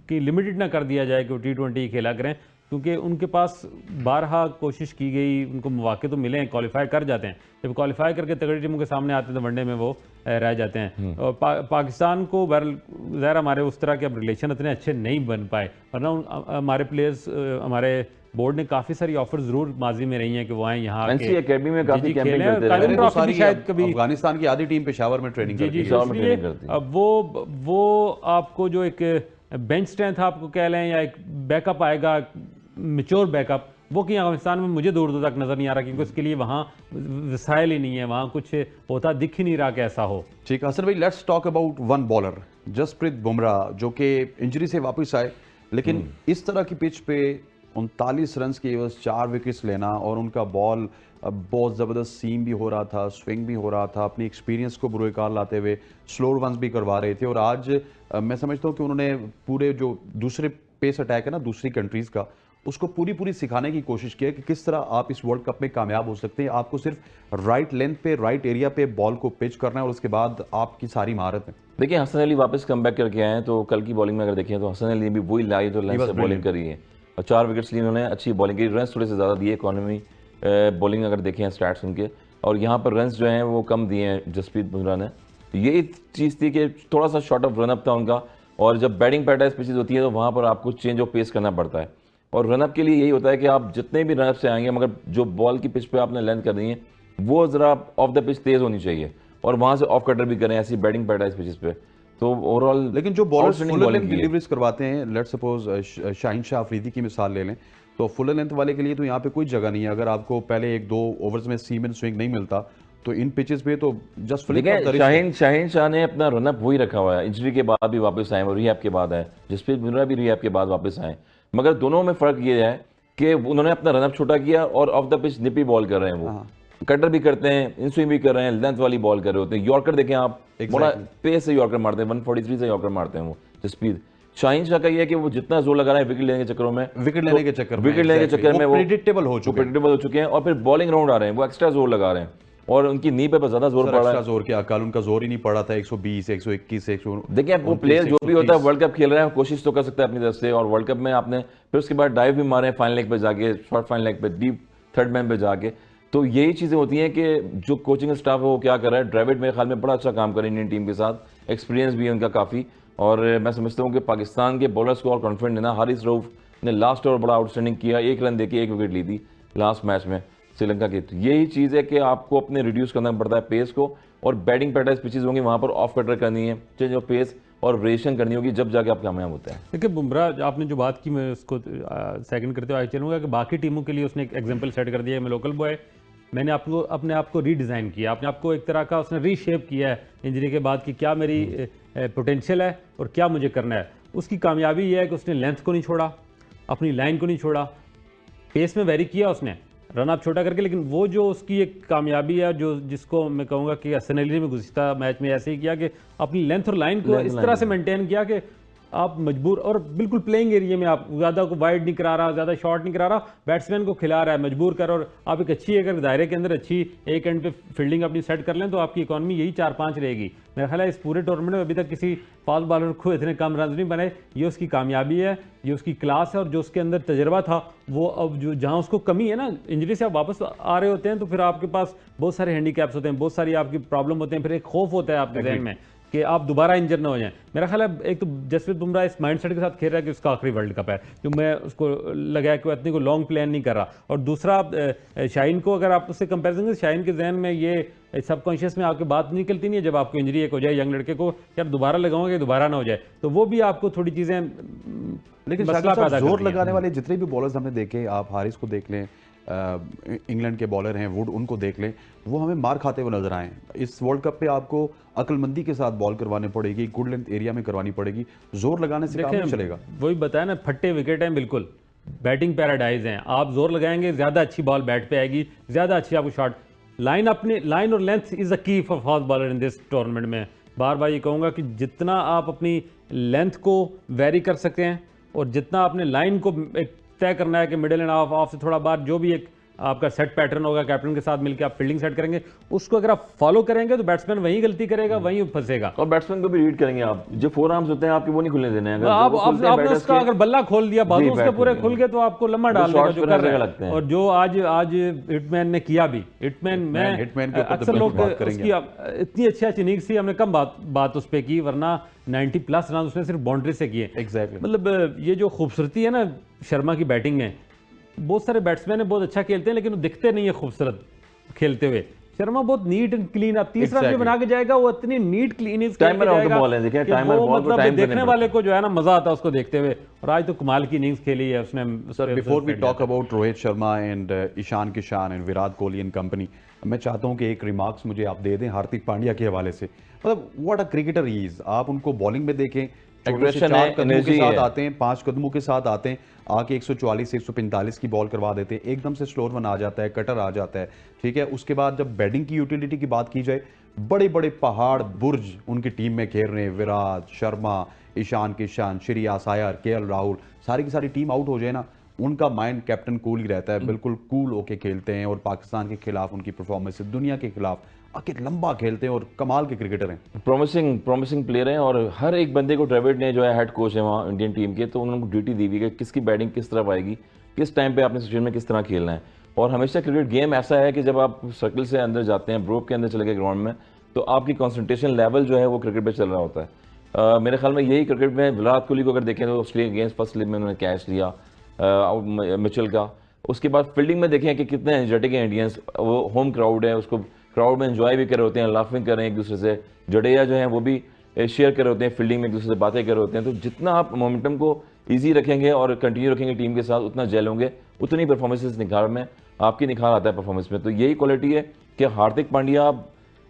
की लिमिटेड ना कर दिया जाए कि वो T20 खेला करें, क्योंकि उनके पास बारहा कोशिश की गई, उनको मौके तो मिले हैं, क्वालिफाई कर जाते हैं, जब क्वालिफाई करके तगड़ी टीमों के सामने आते हैं तो वनडे में वो रह जाते हैं। और पाकिस्तान को ज़ाहिर हमारे उस तरह के अब रिलेशन इतने अच्छे नहीं बन पाए, वरना हमारे प्लेयर्स हमारे बोर्ड ने काफ़ी सारी ऑफर ज़रूर माजी में रही हैं कि वो आए यहाँ एनसी एकेडमी में काफ़ी कैंपिंग करते काजिम रहे। ट्रॉफी भी शायद कभी अफगानिस्तान की आधी टीम पेशावर में ट्रेनिंग करती है। पेशावर में इसलिए ट्रेनिंग करती है। अब वो आपको जो एक बेंच स्ट्रेंथ आपको कह लें या एक बैकअप आएगा, मेच्योर बैकअप, वो कि अफगानिस्तान में मुझे दूर दूर तक नज़र नहीं आ रहा, क्योंकि उसके लिए वहाँ वसाइल ही नहीं है, वहाँ कुछ होता दिख ही नहीं रहा कि ऐसा हो। ठीक है हसन भाई, let's talk about one bowler Jasprit Bumrah, जो कि इंजरी से वापस आए, लेकिन इस तरह की पिच पे 39 रन की एवज 4 विकेट्स लेना, और उनका बॉल बहुत ज़बरदस्त सीम भी हो रहा था, स्विंग भी हो रहा था, अपनी एक्सपीरियंस को बुरोकार लाते हुए स्लोअर वंस भी करवा रहे थे। और आज मैं समझता हूँ कि उन्होंने पूरे जो दूसरे पेस अटैक है ना दूसरी कंट्रीज़ का, उसको पूरी सिखाने की कोशिश की है कि किस तरह आप इस वर्ल्ड कप में कामयाब हो सकते हैं। आपको सिर्फ राइट लेंथ पे, राइट एरिया पे बॉल को पिच करना है और उसके बाद आपकी सारी महारत है। देखिए हसन अली वापस कम बैक करके आए हैं, तो कल की बॉलिंग में अगर देखें तो हसन अली ने भी वही लाई जो लेंथ से बॉलिंग करी है, और 4 विकेट्स लिए उन्होंने, अच्छी बॉलिंग की, रन थोड़े से ज़्यादा दिए इकॉनमी बॉलिंग अगर देखें स्टैट्स उनके, और यहाँ पर रन्स जो हैं वो कम दिए हैं जसप्रीत बुमराह ने। यही चीज़ थी कि थोड़ा सा शॉर्ट ऑफ रनअप था उनका, और जब बैटिंग पैटर्न पिचेज होती है तो वहाँ पर आपको चेंज ऑफ पेस करना पड़ता है, और रनअप के लिए यही होता है कि आप जितने भी रनअप से आएंगे, मगर जो बॉल की पिच पे आपने लेंथ कर दी है वो ज़रा ऑफ द पिच तेज़ होनी चाहिए, और वहाँ से ऑफ कटर भी करें ऐसी बैटिंग पैटर्न पिचेस पे। तो ओवरऑल लेकिन जो बॉलर्स फुल लेंथ डिलीवरीज करवाते हैं, लेट्स सपोज शाहीन शाह अफरीदी की मिसाल ले लें, तो फुल लेंथ वाले के लिए तो यहाँ पे कोई जगह नहीं है। अगर आपको पहले 1-2 ओवर्स में सीम एंड स्विंग नहीं मिलता तो इन पिचेस पे तो जस्ट शाहीन शाह ने अपना रनअप वही रखा हुआ है, इंजरी के बाद भी वापस आए, और रिहैब के बाद आए, जसप्रीत बुमराह भी रिहैब के बाद वापस आए, मगर दोनों में फ़र्क ये है कि उन्होंने अपना रनअप छोटा किया और of the pitch nippy ball कर रहे हैं, वो कटर भी करते हैं, इन स्विंग भी कर रहे हैं, लेंथ वाली बॉल कर रहे होते हैं। यॉर्कर देखें आप, बड़ा पेस से यॉर्कर मारते हैं, 143 से यॉर्कर मारते हैं वो जसप्रीत। शाहीन शाह का ये है कि वो जितना जोर लगा रहे हैं विकेट लेने के चक्करों में, विकेट लेने के चक्कर में वो प्रेडिक्टेबल हो चुके हैं, और फिर बॉलिंग राउंड आ रहे हैं, वो एक्स्ट्रा जोर लगा रहे हैं, और उनकी नी पे ज्यादा जोर पड़ रहा है। जोर क्या, कल उनका जोर ही नहीं पड़ा था, 120, 121, 100। देखिए वो प्लेयर जो भी होता है वर्ल्ड कप खेल रहा है, कोशिश तो कर सकता है अपनी तरफ से, और वर्ल्ड कप में आपने फिर उसके बाद डाइव भी मारे फाइनल लेग पे जाके, शॉर्ट फाइनल लेग पे, डीप थर्ड मैन पे जाके। तो यही चीज़ें होती हैं कि जो कोचिंग स्टाफ है वो क्या कर रहा है। ड्रेविड मेरे ख्याल में बड़ा अच्छा काम कर रहे हैं इंडियन टीम के साथ, एक्सपीरियंस भी है उनका काफ़ी, और मैं समझता हूँ कि पाकिस्तान के बॉलर्स को और कॉन्फिडेंट देना। हारिस रऊफ ने लास्ट ओवर बड़ा आउटस्टैंडिंग किया, 1 रन देके 1 विकेट ली थी लास्ट मैच में श्रीलंका की। तो यही चीज़ है कि आपको अपने रिड्यूस करना पड़ता है पेस को, और बैटिंग पैटर्न पिचेज होंगे वहाँ पर ऑफ कटर करनी है, चेंज ऑफ पेस और वेरिएशन करनी होगी, जब जाके आप कामयाब होते हैं। देखिए बुमराह, आपने जो बात की मैं उसको सेकंड करते हुए चलूँगा कि बाकी टीमों के लिए उसने एक एग्जांपल सेट कर दिया है। मैं लोकल बॉय, मैंने अपने आप को रीडिज़ाइन किया, अपने आप को एक तरह का उसने रीशेप किया है इंजरी के बाद कि क्या मेरी पोटेंशियल है और क्या मुझे करना है। उसकी कामयाबी ये है कि उसने लेंथ को नहीं छोड़ा, अपनी लाइन को नहीं छोड़ा, पेस में वेरी किया उसने। रन अप छोटा करके, लेकिन वो जो उसकी एक कामयाबी है जो जिसको मैं कहूँगा कि सनेली में गुज़िश्ता मैच में ऐसे ही किया कि अपनी लेंथ और लाइन को इस तरह से मेंटेन किया कि आप मजबूर और बिल्कुल प्लेइंग एरिया में आप ज़्यादा को वाइड नहीं करा रहा, ज़्यादा शॉट नहीं करा रहा, बैट्समैन को खिला रहा है, मजबूर कर, और आप एक अच्छी अगर दायरे के अंदर अच्छी एक एंड पे फील्डिंग अपनी सेट कर लें तो आपकी इकॉनमी यही 4-5 रहेगी। मेरा ख्याल है इस पूरे टूर्नामेंट में अभी तक किसी फास्ट बॉलर को इतने कम रन नहीं बने। ये उसकी कामयाबी है, ये उसकी क्लास है, और जो उसके अंदर तजर्बा था वो अब जो जहाँ उसको कमी है ना, इंजरी से आप वापस आ रहे होते हैं तो फिर आपके पास बहुत सारे हैंडीकैप्स होते हैं, बहुत सारी आपकी प्रॉब्लम होते हैं, फिर एक खौफ होता है आपके जहन में कि आप दोबारा इंजर ना हो जाएं। मेरा ख्याल है एक तो जसप्रीत बुमराह इस माइंडसेट के साथ खेल रहा है कि उसका आखिरी वर्ल्ड कप है, जो मैं उसको लगा कि वो इतनी को लॉन्ग प्लान नहीं कर रहा। और दूसरा शाहीन को अगर आप उससे कंपैरिजन करें, शाहीन के जहन में ये सबकॉन्शियस में आपकी बात निकलती नहीं है जब आपको इंजरी एक हो जाए यंग लड़के को, यार दोबारा लगाऊंगा कि दोबारा ना हो जाए, तो वो भी आपको थोड़ी चीज़ें लेकिन मसला पैदा जोर करती हैं। लगाने वाले जितने भी बॉलर्स हमने देखे, आप हारिस को देख लें, इंग्लैंड के बॉलर हैं वुड, उनको देख लें, वो हमें मार खाते हुए नजर आए। इस वर्ल्ड कप पे आपको अक्लमंदी के साथ बॉल करवानी पड़ेगी, गुड लेंथ एरिया में करवानी पड़ेगी, जोर लगाने से काम नहीं चलेगा। वही बताया ना, फट्टे विकेट हैं, बिल्कुल बैटिंग पैराडाइज हैं, आप जोर लगाएंगे ज़्यादा अच्छी बॉल बैट पे आएगी, ज़्यादा अच्छी आपको शॉट लाइन, अपनी लाइन और लेंथ इज़ अ की for fast bowler in this tournament में। बार बार ये कहूँगा कि जितना आप अपनी लेंथ को वेरी कर सकते हैं और जितना आपने लाइन को एक तय करना है कि मिडिल एंड ऑफ से थोड़ा बाहर जो भी एक आपका सेट पैटर्न होगा, कैप्टन के साथ मिलकर आप फील्डिंग सेट करेंगे, उसको अगर आप फॉलो करेंगे तो बैट्समैन वहीं गलती करेगा, वहीं फंसेगा। और बैट्समैन को भी रीड करेंगे आप, जो फोर आर्म्स होते हैं आपके वो नहीं खुलने देने हैं। अगर आप वो खुलते हैं आपने बैटर्स उसका के, अगर बल्ला खोल दिया, बाजू उसके पूरे खुल गए तो आपको लम्बा डाल देगा, शॉट्स जो पे कर नजर रहे लगते हैं। हैं। और जो आज हिटमैन ने किया भी, हिटमैन हिटमैन के ऊपर तो अक्सर लोग बात करेंगे। उसकी इतनी अच्छी इनिंग्स थी, हमने कम बात उस पर की, वरना 90+ रन उसने सिर्फ बाउंड्री से किए। एग्जैक्टली, मतलब ये जो खूबसूरती है ना शर्मा की बैटिंग में, बहुत सारे बैट्समैन है बहुत अच्छा खेलते हैं लेकिन वो दिखते नहीं है खूबसूरत खेलते हुए। शर्मा बहुत नीट एंड क्लीन, अब 30 रन जो बना के जाएगा वो इतनी neat clean timer of the ball है, देखिए टाइमर बॉल को मतलब टाइम देखने वाले को जो है ना मजा आता है उसको देखते हुए। और आज तो कमाल की इनिंग्स खेली है उसने। Sir before we talk about Rohit Sharma and Ishan Kishan and Virat Kohli and company, मैं चाहता हूं कि एक रिमार्क्स मुझे आप दे दें हार्दिक पांड्या के हवाले से। मतलब what a cricketer he is, आप उनको बॉलिंग में देखें, Aggression है, कदमों के energy साथ है। आते हैं, 5 कदमों के साथ आते हैं, आके 144 से 145 की बॉल करवा देते हैं, एकदम से स्लोअर वन आ जाता है, कटर आ जाता है, ठीक है। उसके बाद जब बैटिंग की यूटिलिटी की बात की जाए, बड़े बड़े पहाड़ बुर्ज उनकी टीम में खेल रहे हैं, विराट, शर्मा, ईशान किशान, श्रेयस अय्यर, केएल राहुल, सारी की सारी टीम आउट हो जाए ना, उनका माइंड कैप्टन कूल ही रहता है, बिल्कुल कूल होके खेलते हैं। और पाकिस्तान के खिलाफ उनकी परफॉर्मेंस, दुनिया के खिलाफ आके लंबा खेलते हैं और कमाल के क्रिकेटर हैं। प्रॉमिसिंग प्लेयर हैं। और हर एक बंदे को ड्रेविड ने जो है हेड कोच है वहाँ इंडियन टीम के, तो उन्होंने ड्यूटी दी हुई है कि किसकी बैटिंग किस तरफ आएगी, किस टाइम पे आपने सिचुएशन में किस तरह खेलना है। और हमेशा क्रिकेट गेम ऐसा है कि जब आप सर्कल से अंदर जाते हैं, ब्रोक के अंदर चले गए ग्राउंड में, तो आपकी कॉन्सेंट्रेशन लेवल जो है वो क्रिकेट पे चल रहा होता है। मेरे ख्याल में यही क्रिकेट में विराट कोहली को अगर देखें तो ऑस्ट्रेलिया अगेंस्ट फर्स्ट स्लिप में उन्होंने कैच लिया मिचेल का। उसके बाद फील्डिंग में देखें कि कितने एनर्जेटिक हैं इंडियंस, वो होम क्राउड है, उसको क्राउड में एंजॉय भी कर रहे होते हैं, लाफिंग कर रहे हैं एक दूसरे से। जडेजा जो है वो भी शेयर कर रहे होते हैं फील्डिंग में, एक दूसरे से बातें कर रहे होते हैं। तो जितना आप मोमेंटम को ईजी रखेंगे और कंटिन्यू रखेंगे टीम के साथ, उतना जेल होंगे, उतनी परफॉर्मेंसेस निखार में आपकी निखार आता है परफॉर्मेंस में। तो यही क्वालिटी है कि हार्दिक पांड्या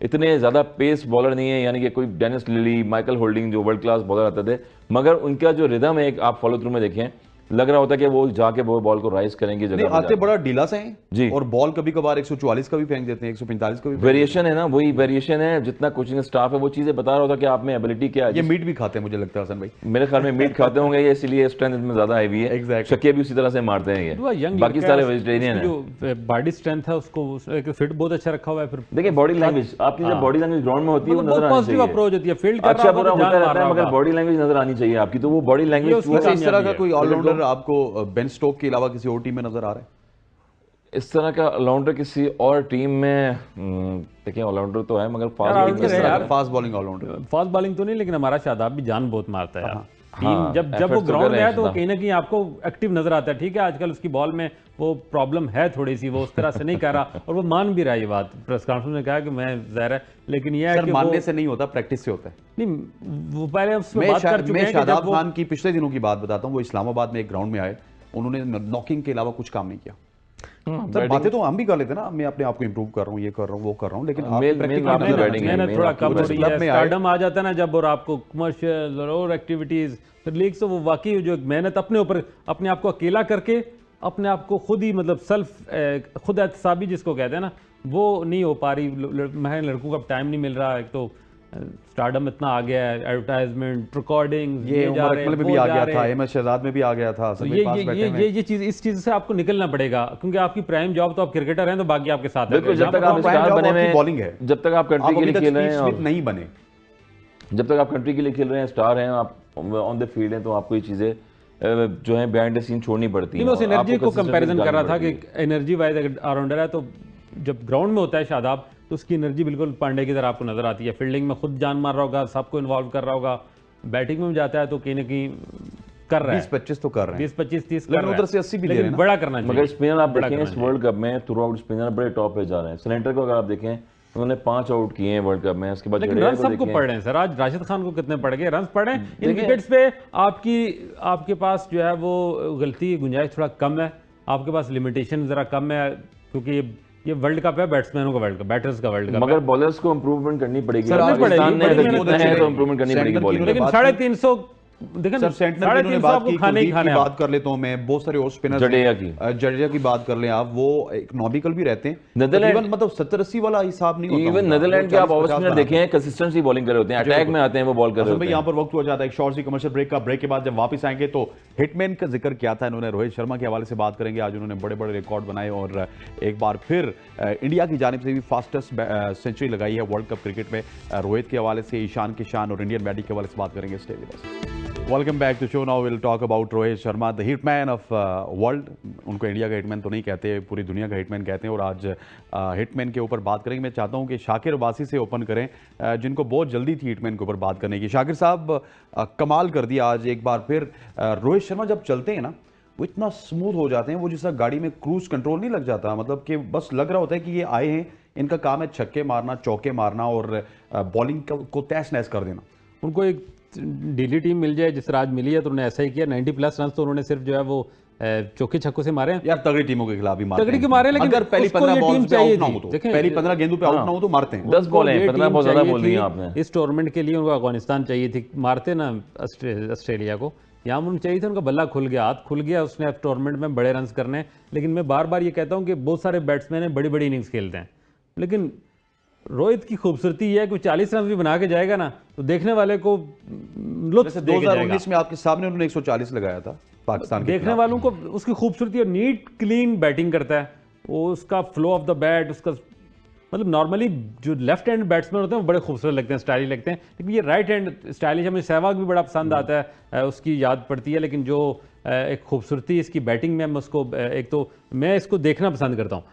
इतने ज़्यादा पेस बॉलर नहीं है, यानी कि कोई डेनिस लिली, माइकल होल्डिंग जो वर्ल्ड क्लास बॉलर आते थे, मगर उनका जो रिदम है आप फॉलो थ्रू में देखें, लग रहा होता है कि वो जाके वो बॉल को राइज करेंगे जगह पे आते बड़ा ढीला से हैं जी, और बॉल कभी कभार 144 का भी फेंक देते हैं, 145 का भी। वेरिएशन है ना, वही वेरिएशन है। जितना कोचिंग स्टाफ है वो चीजें बता रहा होता कि आप में एबिलिटी क्या है। ये मीट भी खाते हैं मुझे लगता है हसन भाई। मेरे ख्याल में मीट खाते होंगे ये, इसलिए स्ट्रेंथ में ज्यादा हैवी है। Exactly. शक्के भी उसी तरह से मारते हैं ये, बाकी सारे वेजिटेरियन है। जो बॉडी स्ट्रेंथ है उसको फिट बहुत अच्छा रखा हुआ है। फिर देखिए बॉडी लैंग्वेज, आपकी जब बॉडी लैंग्वेज ग्राउंड में होती है वो नजर आनी पॉजिटिव चाहिए। अप्रोच होती है, फील्ड अच्छा बुरा होता रहता है मगर बॉडी लैंग्वेज नजर आनी चाहिए आपकी, तो वो बॉडी लैंग्वेज। वैसे इस तरह का कोई ऑलराउंडर आपको बेन स्टोक के अलावा किसी और टीम में नजर आ रहा है? इस तरह का ऑलराउंडर किसी और टीम में देखिए, ऑलराउंडर तो है मगर fast bowling all rounder, fast bowling तो नहीं, लेकिन हमारा शादाब भी जान बहुत मारता है यार। टीम हाँ, जब वो ग्राउंड में है तो कहीं ना कहीं आपको एक्टिव नजर आता है। ठीक है, आजकल उसकी बॉल में वो प्रॉब्लम है थोड़ी सी, वो उस तरह से नहीं कर रहा और वो मान भी रहा है। ये बात प्रेस कॉन्फ्रेंस में कहा कि मैं ज़ाहिर है, लेकिन ये है कि मानने से नहीं होता, प्रैक्टिस से होता है। नहीं, वो पहले उसमें बात कर चुके हैं कि शादाब खान की पिछले दिनों की बात बताता हूँ। वो इस्लामाबाद में एक ग्राउंड में आए, उन्होंने नॉकिंग के अलावा कुछ काम नहीं किया। सर बातें तो हम भी कर लेते ना, मैं अपने आप को इंप्रूव कर रहा हूँ, ये कर रहा हूँ, वो कर रहा हूँ, लेकिन मेहनत थोड़ा कम हो रही है। स्टारडम आ जाता है ना जब, और आपको कमर्शियल और एक्टिविटीज फिर लीग्स, तो वो वाकई जो मेहनत अपने ऊपर अपने आप को अकेला करके अपने आप को खुद ही मतलब खुद एहतसाबी जिसको कहते हैं ना, वो नहीं हो पा रही। मैं लड़कों को अब टाइम नहीं मिल रहा। एक तो स्टारडम इतना आ गया है, एडवर्टाइजमेंट, रिकॉर्डिंग, ये उमर अकमल में भी आ गया था, अहमद शहजाद में भी आ गया था। तो ये चीज, इस चीज से आपको निकलना पड़ेगा, क्योंकि आपकी प्राइम जॉब तो आप क्रिकेटर हैं, तो बाकी आपके साथ है। बिल्कुल, जब तक आप स्टार बने हुए बॉलिंग है, जब तक आप कंट्री के लिए खेल रहे हैं, नहीं बने, जब तक आप कंट्री के लिए खेल रहे हैं, स्टार हैं, आप ऑन द फील्ड हैं, तो आपको ये चीजें जो है बिहाइंड द सीन छोड़नी पड़ती है। मैं उस एनर्जी को कंपैरिजन कर रहा था कि एनर्जी वाइज अगर ऑलराउंडर है तो जब ग्राउंड में होता है शादाब, तो उसकी एनर्जी बिल्कुल पांडे की तरह आपको नजर आती है। फील्डिंग में खुद जान मार रहा होगा, सबको इन्वॉल्व कर रहा होगा, बैटिंग में जाता है तो कहीं ना कहीं कर रहा है, 20-25 तो कर रहे हैं, 20-25-30 कर रहा है, उधर से 80 भी ले रहे हैं, बड़ा करना चाहिए। मगर स्पिनर आप देखें इस वर्ल्ड कप में थ्रू आउट स्पिनर बड़े टॉप पे जा रहे हैं। सेलेंटर को अगर आप देखें, उन्होंने 5 आउट किए हैं वर्ल्ड कप में। उसके बाद लेकिन रन सबको पड़ रहे हैं सर। आज राशिद खान को कितने पड़ गए, रन पड़े इन विकेट्स पे। आपके पास जो है वो गलती की गुंजाइश थोड़ा कम है, आपके पास लिमिटेशन जरा कम है, क्योंकि ये वर्ल्ड कप है, बैट्समैनों का वर्ल्ड कप, बैटर्स का वर्ल्ड कप। मगर बॉलर्स को इंप्रूवमेंट करनी पड़ेगी, सर, पाकिस्तान ने अगर जीतना है तो इंप्रूवमेंट करनी पड़ेगी बॉलिंग। लेकिन 350 देखें सर, सेंटनर की उन्होंने बात की, कुलदीप की बात कर लेता हूं मैं, बहुत सारे और स्पिनर्स, जडेजा की बात कर लें आप, वो इकोनॉमिकल भी रहते हैं। नेदरलैंड मतलब 70-80 वाला हिसाब नहीं होता। इवन नेदरलैंड के आप ऑफ स्पिनर देखें, कंसिस्टेंसी बॉलिंग कर रहे होते हैं, अटैक में आते हैं, वो बॉल कर रहे होते हैं। यहाँ पर वक्त हो जाता है एक शॉर्ट सी कमर्शियल ब्रेक का। ब्रेक के बाद जब वापस आएंगे तो हिटमैन का जिक्र किया था इन्होंने, रोहित शर्मा के हवाले से बात करेंगे। आज उन्होंने बड़े बड़े रिकॉर्ड बनाए और एक बार फिर इंडिया की जानिब से भी फास्टेस्ट सेंचुरी लगाई है वर्ल्ड कप क्रिकेट में। रोहित के हवाले से, ईशान किशान और इंडियन बैटिंग के हवाले से बात करेंगे। Stay with us. Welcome back to show. Now will talk about Rohit Sharma, the hitman of world. उनको इंडिया का हिटमैन तो नहीं कहते, पूरी दुनिया का हिटमैन कहते हैं। और आज हिटमैन के ऊपर बात करेंगे। मैं चाहता हूं कि शाकिर अब्बासी से ओपन करें, जिनको बहुत जल्दी थी हिटमैन के ऊपर बात करने की। शाकिर साहब, कमाल कर दिया आज एक बार फिर। रोहित शर्मा जब चलते हैं ना, वो इतना स्मूथ हो जाते हैं, वो जिस गाड़ी में क्रूज कंट्रोल नहीं लग जाता, मतलब कि बस लग रहा होता है कि ये आए हैं, इनका काम है छक्के मारना, चौके मारना और बॉलिंग को तहस नहस कर देना। उनको एक ढीली टीम मिल जाए जिस तरह आज मिली है, तो उन्होंने ऐसा ही किया। 90+ रन तो उन्होंने सिर्फ जो है वो चौके छक्कों से मारे हैं। यार तगड़ी टीमों के खिलाफ भी मारते तगड़ी के मारे, लेकिन अगर पहली 15 बॉल पे आउट ना हो तो, देखें, पहली 15 गेंदों पे आउट ना हो तो मारते हैं। 10 बॉल हैं, 15 बहुत ज्यादा बोल दी आपने। इस टूर्नामेंट के लिए उनको अफगानिस्तान चाहिए थी, मारते ना ऑस्ट्रेलिया को। यहाँ उन्हें चाहिए था, उनका बल्ला खुल गया, हाथ खुल गया, उसने टूर्नामेंट में बड़े रन करने। लेकिन मैं बार बार ये कहता हूँ कि बहुत सारे बैट्समैन हैं, बड़ी बड़ी इनिंग्स खेलते हैं, लेकिन रोहित की खूबसूरती है कि 40 रन भी बना के जाएगा ना, तो देखने वाले को लुत्फ देके जाएगा। 2019 में आपके सामने उन्होंने 140 लगाया था पाकिस्तान के देखने वालों को उसकी खूबसूरती और नीट क्लीन बैटिंग करता है वो, उसका फ्लो ऑफ द बैट, उसका मतलब नॉर्मली जो लेफ्ट हैंड बैट्समैन होते हैं वो बड़े खूबसूरत लगते हैं, स्टाइलिश लगते हैं, लेकिन ये राइट हैंड स्टाइलिश है। मुझे सहवाग भी बड़ा पसंद आता है, उसकी याद पड़ती है। लेकिन जो एक खूबसूरती इसकी बैटिंग में, मैं उसको एक तो मैं इसको देखना पसंद करता हूँ।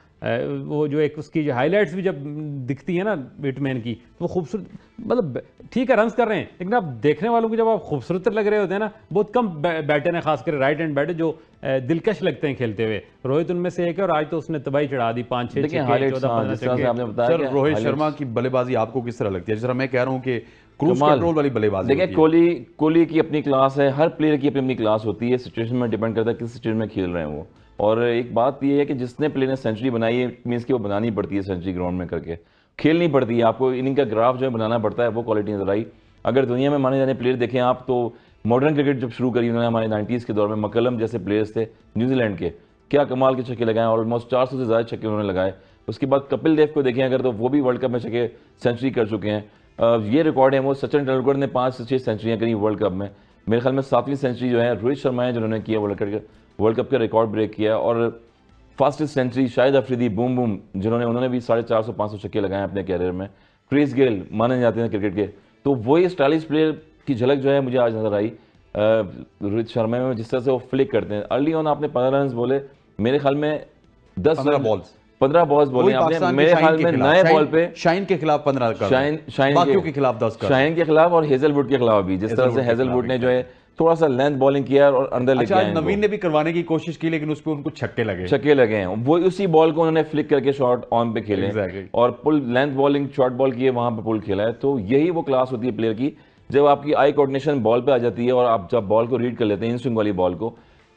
वो जो एक उसकी जो हाईलाइट्स भी जब दिखती है ना हिटमैन की, तो वो खूबसूरत, मतलब ठीक है रन्स कर रहे हैं, लेकिन आप देखने वालों को जब आप खूबसूरत लग रहे होते हैं ना, बहुत कम बैटर हैं, खासकर राइट हैंड बैटर जो दिलकश लगते हैं खेलते हुए। रोहित उनमें से एक है और आज तो उसने तबाही चढ़ा दी, 5-6 छक्के, 14-15 छक्के। सर, रोहित शर्मा की बल्लेबाजी आपको किस तरह लगती है? जिस तरह मैं कह रहा हूँ कि क्रूज कंट्रोल वाली बल्लेबाजी। देखिए, कोहली की अपनी क्लास है, हर प्लेयर की अपनी अपनी क्लास होती है, सिचुएशन में डिपेंड करता है किस सिचुएशन में खेल रहे हैं वो। और एक बात ये है कि जिसने प्लेयर ने सेंचुरी बनाई है, मीन्स कि वो बनानी पड़ती है सेंचुरी ग्राउंड में करके, खेलनी पड़ती है आपको, इनिंग का ग्राफ जो है बनाना पड़ता है, वो क्वालिटी नजर आई। अगर दुनिया में माने जाने प्लेयर देखें आप, तो मॉडर्न क्रिकेट जब शुरू करी उन्होंने हमारे 90s के दौर में, मकलम जैसे प्लेयर्स थे न्यूजीलैंड के, क्या कमाल के छक्के लगाए, ऑलमोस्ट 400 से ज़्यादा छक्के उन्होंने लगाए। उसके बाद कपिल देव को देखें अगर, तो वो भी वर्ल्ड कप में छक्के सेंचुरी कर चुके हैं। ये रिकॉर्ड है, वो सचिन तेंदुलकर ने 5 से 6 सेंचुरियाँ करी वर्ल्ड कप में। मेरे ख्याल में 7वीं सेंचुरी जो है रोहित शर्मा है जिन्होंने किया वर्ल्ड कप का रिकॉर्ड ब्रेक किया। और fastest century Shahid Afridi boom boom उन्होंने भी 450-500 छक्के लगाए अपने कैरियर में। क्रिस गेल माने जाते हैं क्रिकेट के, तो वही स्टाइलिश प्लेयर की झलक जो है मुझे आज नजर आई रोहित शर्मा में, जिस तरह से वो फ्लिक करते हैं। अर्ली ऑन आपने 15 रन बोले, मेरे ख्याल में 15 बॉल्स बोले आपने, मेरे ख्याल में नए बॉल पे शाइन के खिलाफ 15 कर, बाकियों के खिलाफ 10 कर, शाइन के खिलाफ और हेजलवुड के खिलाफ भी, जिस तरह से हेजलवुड ने जो है थोड़ा सा लेंथ बॉलिंग किया और अंदर लेके आए। नवीन ने भी करवाने की कोशिश की, लेकिन उस पे उनको छक्के लगे हैं। वो उसी बॉल को उन्होंने फ्लिक करके शॉर्ट ऑन पे खेले और पुल लेंथ बॉलिंग शॉर्ट बॉल की वहां पे पुल खेला है। तो यही वो क्लास होती है प्लेयर की, जब आपकी आई कोऑर्डिनेशन बॉल पे आ जाती है और आप जब बॉल को रीड कर लेते हैं, इन स्विंग वाली बॉल को,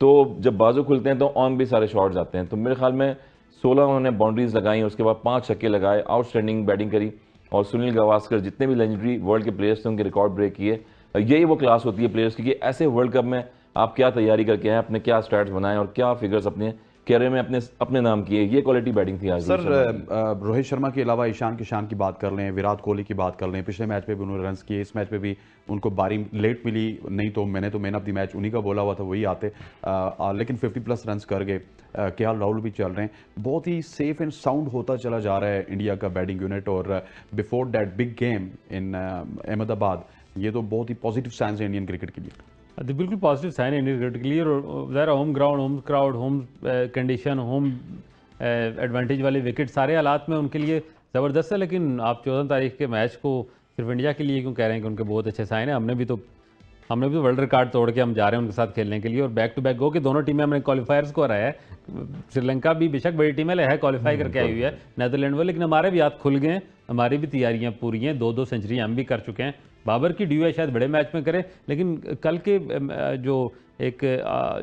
तो जब बाजू खुलते हैं तो ऑन भी सारे शॉट्स आते हैं। तो मेरे ख्याल में 16 उन्होंने बाउंड्रीज लगाई, उसके बाद 5 छक्के लगाए, आउटस्टैंडिंग बैटिंग करी। और सुनील गावस्कर, जितने भी लेजेंडरी वर्ल्ड के प्लेयर्स थे, उनके रिकॉर्ड ब्रेक किए। यही वो क्लास होती है प्लेयर्स की कि ऐसे वर्ल्ड कप में आप क्या तैयारी करके आए, अपने क्या स्टैट्स बनाए और क्या फिगर्स अपने कैरियर में अपने नाम किए, ये क्वालिटी बैटिंग थी आज सर रोहित शर्मा की। रोहित शर्मा के अलावा ईशान किशान की बात कर लें, विराट कोहली की बात कर लें, पिछले मैच पे भी उन्होंने रन्स किए, इस मैच पे भी उनको बारी लेट मिली, नहीं तो मैंने तो मैन ऑफ द मैच उन्हीं का बोला हुआ था, वही आते, लेकिन 50+ रन्स कर गए। केएल राहुल भी चल रहे हैं, बहुत ही सेफ एंड साउंड होता चला जा रहा है इंडिया का बैटिंग यूनिट। और before that big game in Ahmedabad, ये तो बहुत ही पॉजिटिव साइंस है इंडियन क्रिकेट के लिए। तो बिल्कुल पॉजिटिव साइन है इंडियन क्रिकेट के लिए। और ज़रा home ground, home crowd, home condition, home advantage वाले विकेट, सारे हालात में उनके लिए ज़बरदस्त है। लेकिन आप 14 तारीख के मैच को सिर्फ इंडिया के लिए क्यों कह रहे हैं कि उनके बहुत अच्छे साइन है? हमने भी तो वर्ल्ड रिकॉर्ड तोड़ के हम जा रहे हैं उनके साथ खेलने के लिए, और बैक टू बैक गो कि दोनों टीमें हमने क्वालिफायर्स को हराया है। श्रीलंका भी बेशक बड़ी टीम है क्वालिफाई करके आई हुई है नेदरलैंड वो, लेकिन हमारे भी हाथ खुल गए हैं, हमारी भी तैयारियां पूरी हैं, 2-2 सेंचुरी हम भी कर चुके हैं। बाबर की ड्यू है शायद बड़े मैच में करे, लेकिन कल के जो एक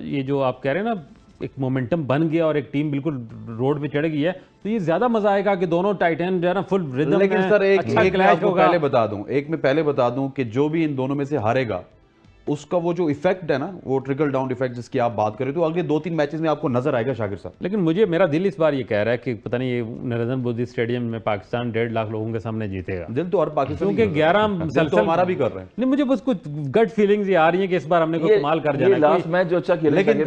ये जो आप कह रहे हैं ना, एक मोमेंटम बन गया और एक टीम बिल्कुल रोड पे चढ़ गई है, तो ये ज्यादा मजा आएगा कि दोनों टाइटन जो है ना फुल रिदम लेकिन में सर एक अच्छा मैं क्लैश आपको होगा। पहले बता दूं कि जो भी इन दोनों में से हारेगा उसका वो जो इफेक्ट है ना, वो ट्रिकल डाउन इफेक्ट जिसकी आप बात करें, तो अगले 2-3 मैचेस में आपको नजर आएगा शाकिर साहब। लेकिन मेरा दिल इस बार ये कह रहा है कि पता नहीं ये नरेंद्र मोदी स्टेडियम में पाकिस्तान 1.5 लाख लोगों के सामने जीतेगा, दिल तो हर पाकिस्तान क्योंकि 11 तो मुसलसल हमारा भी कर रहे हैं। नहीं, मुझे बस कुछ गट फीलिंग्स ये आ रही है कि इस बार हमने कोई कमाल कर जाना है। लास्ट मैच जो अच्छा खेला लेकिन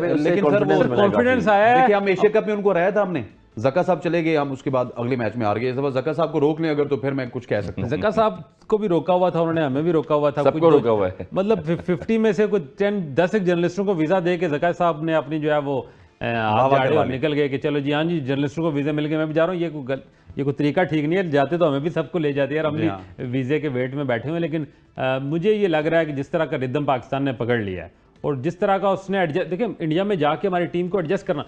सर वो कॉन्फिडेंस आया है। देखिए, हम एशिया कप में उनको हराया था, हमने जक्का साहब चले गए, हम उसके बाद अगले मैच में हार गए। इस बार जक्का साहब को रोक लें अगर, तो फिर मैं कुछ कह सकता हूं। जक्का साहब को भी रोका हुआ था उन्होंने, हमें भी रोका हुआ था, सबको रोका हुआ है। मतलब 50 में से कुछ 10 जर्नलिस्टों को वीजा दे के जक्का साहब ने अपनी जो है वो हाथ झाड़े और निकल गए कि चलो जी हाँ जी जर्नलिस्टों को वीजा मिल गए, मैं भी जा रहा हूँ। ये कोई तरीका ठीक नहीं है, जाते तो हमें भी सबको ले जाती है, हम भी वीजे के वेट में बैठे हुए हैं। लेकिन मुझे ये लग रहा है कि जिस तरह का रिदम पाकिस्तान ने पकड़ लिया है और जिस तरह का उसने एडजस्ट, देखिए इंडिया में जाके हमारी टीम को एडजस्ट करना,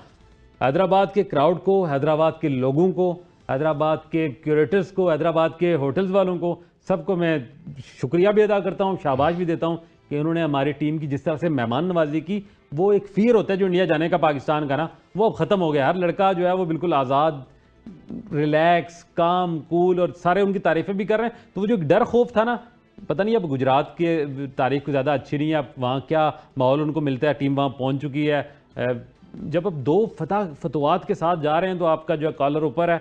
हैदराबाद के क्राउड को, हैदराबाद के लोगों को, हैदराबाद के क्यूरेटर्स को, हैदराबाद के होटल्स वालों को, सबको मैं शुक्रिया भी अदा करता हूँ, शाबाश भी देता हूँ कि उन्होंने हमारी टीम की जिस तरह से मेहमान नवाजी की। वो एक फियर होता है जो इंडिया जाने का पाकिस्तान का ना, वो अब ख़त्म हो गया। हर लड़का जो है वो बिल्कुल आज़ाद, रिलैक्स, काम, कूल, और सारे उनकी तारीफ़ें भी कर रहे हैं। तो वो जो एक डर खौफ था ना, पता नहीं अब गुजरात के तारीख को ज़्यादा अच्छी नहीं है, अब वहाँ क्या माहौल उनको मिलता है, टीम वहाँ पहुँच चुकी है। जब अब 2 फतवात के साथ जा रहे हैं तो आपका जो कॉलर ऊपर है,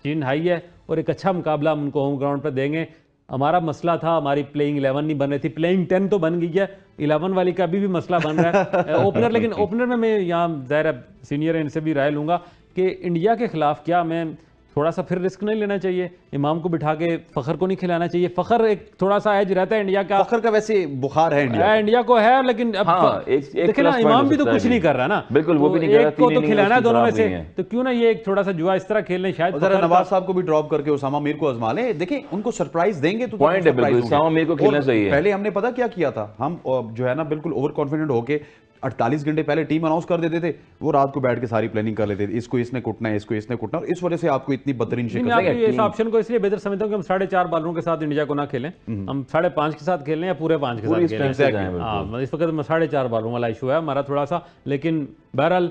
चिन हाई है, और एक अच्छा मुकाबला हम उनको होम ग्राउंड पर देंगे। हमारा मसला था, हमारी प्लेइंग 11 नहीं बन रही थी, प्लेइंग 10 तो बन गई है, 11 वाली का अभी भी मसला बन रहा है ओपनर। लेकिन ओपनर में मैं यहाँ ज़ाहिर सीनियर है, इनसे भी राय लूँगा कि इंडिया के खिलाफ क्या मैं थोड़ा सा फिर रिस्क नहीं लेना चाहिए, इमाम को बिठा के फ़खर को नहीं खिलाना चाहिए। फ़खर एक थोड़ा सा एज रहता है इंडिया का, फखर का वैसे बुखार है इंडिया को है, लेकिन अब देखिए ना, इमाम भी तो कुछ नहीं कर रहा ना, बिल्कुल वो भी नहीं कर रहा, एक को तो खिलाना है दोनों में से, है। तो क्यों ना ये एक थोड़ा सा जुआ इस तरह खेल लें। शायद जरा नवाज साहब को भी ड्रॉप करके उसामा मीर को आजमा लें, देखिए उनको सरप्राइज देंगे तो पॉइंट है, बिल्कुल उसामा मीर को खेलना चाहिए। पहले हमने पता क्या किया था, हम जो है ना बिल्कुल ओवर कॉन्फिडेंट होके 48 घंटे पहले टीम अनाउंस कर देते थे, वो रात को बैठ के सारी प्लानिंग कर लेते थे, इसको इसने कुटना है, इसको इसने कुटना, और इस वजह से आपको इतनी बदतरीन शिकस्त मैं इस ऑप्शन को इसलिए बेहतर समझता हूँ कि हम 4.5 बॉलरों के साथ इंडिया को ना खेलें, हम 5.5 के साथ खेलें या पूरे 5 के साथ खेलें। हाँ, इस वक्त 4.5 बॉलरों वाला इशू है हमारा थोड़ा सा। लेकिन बहरहाल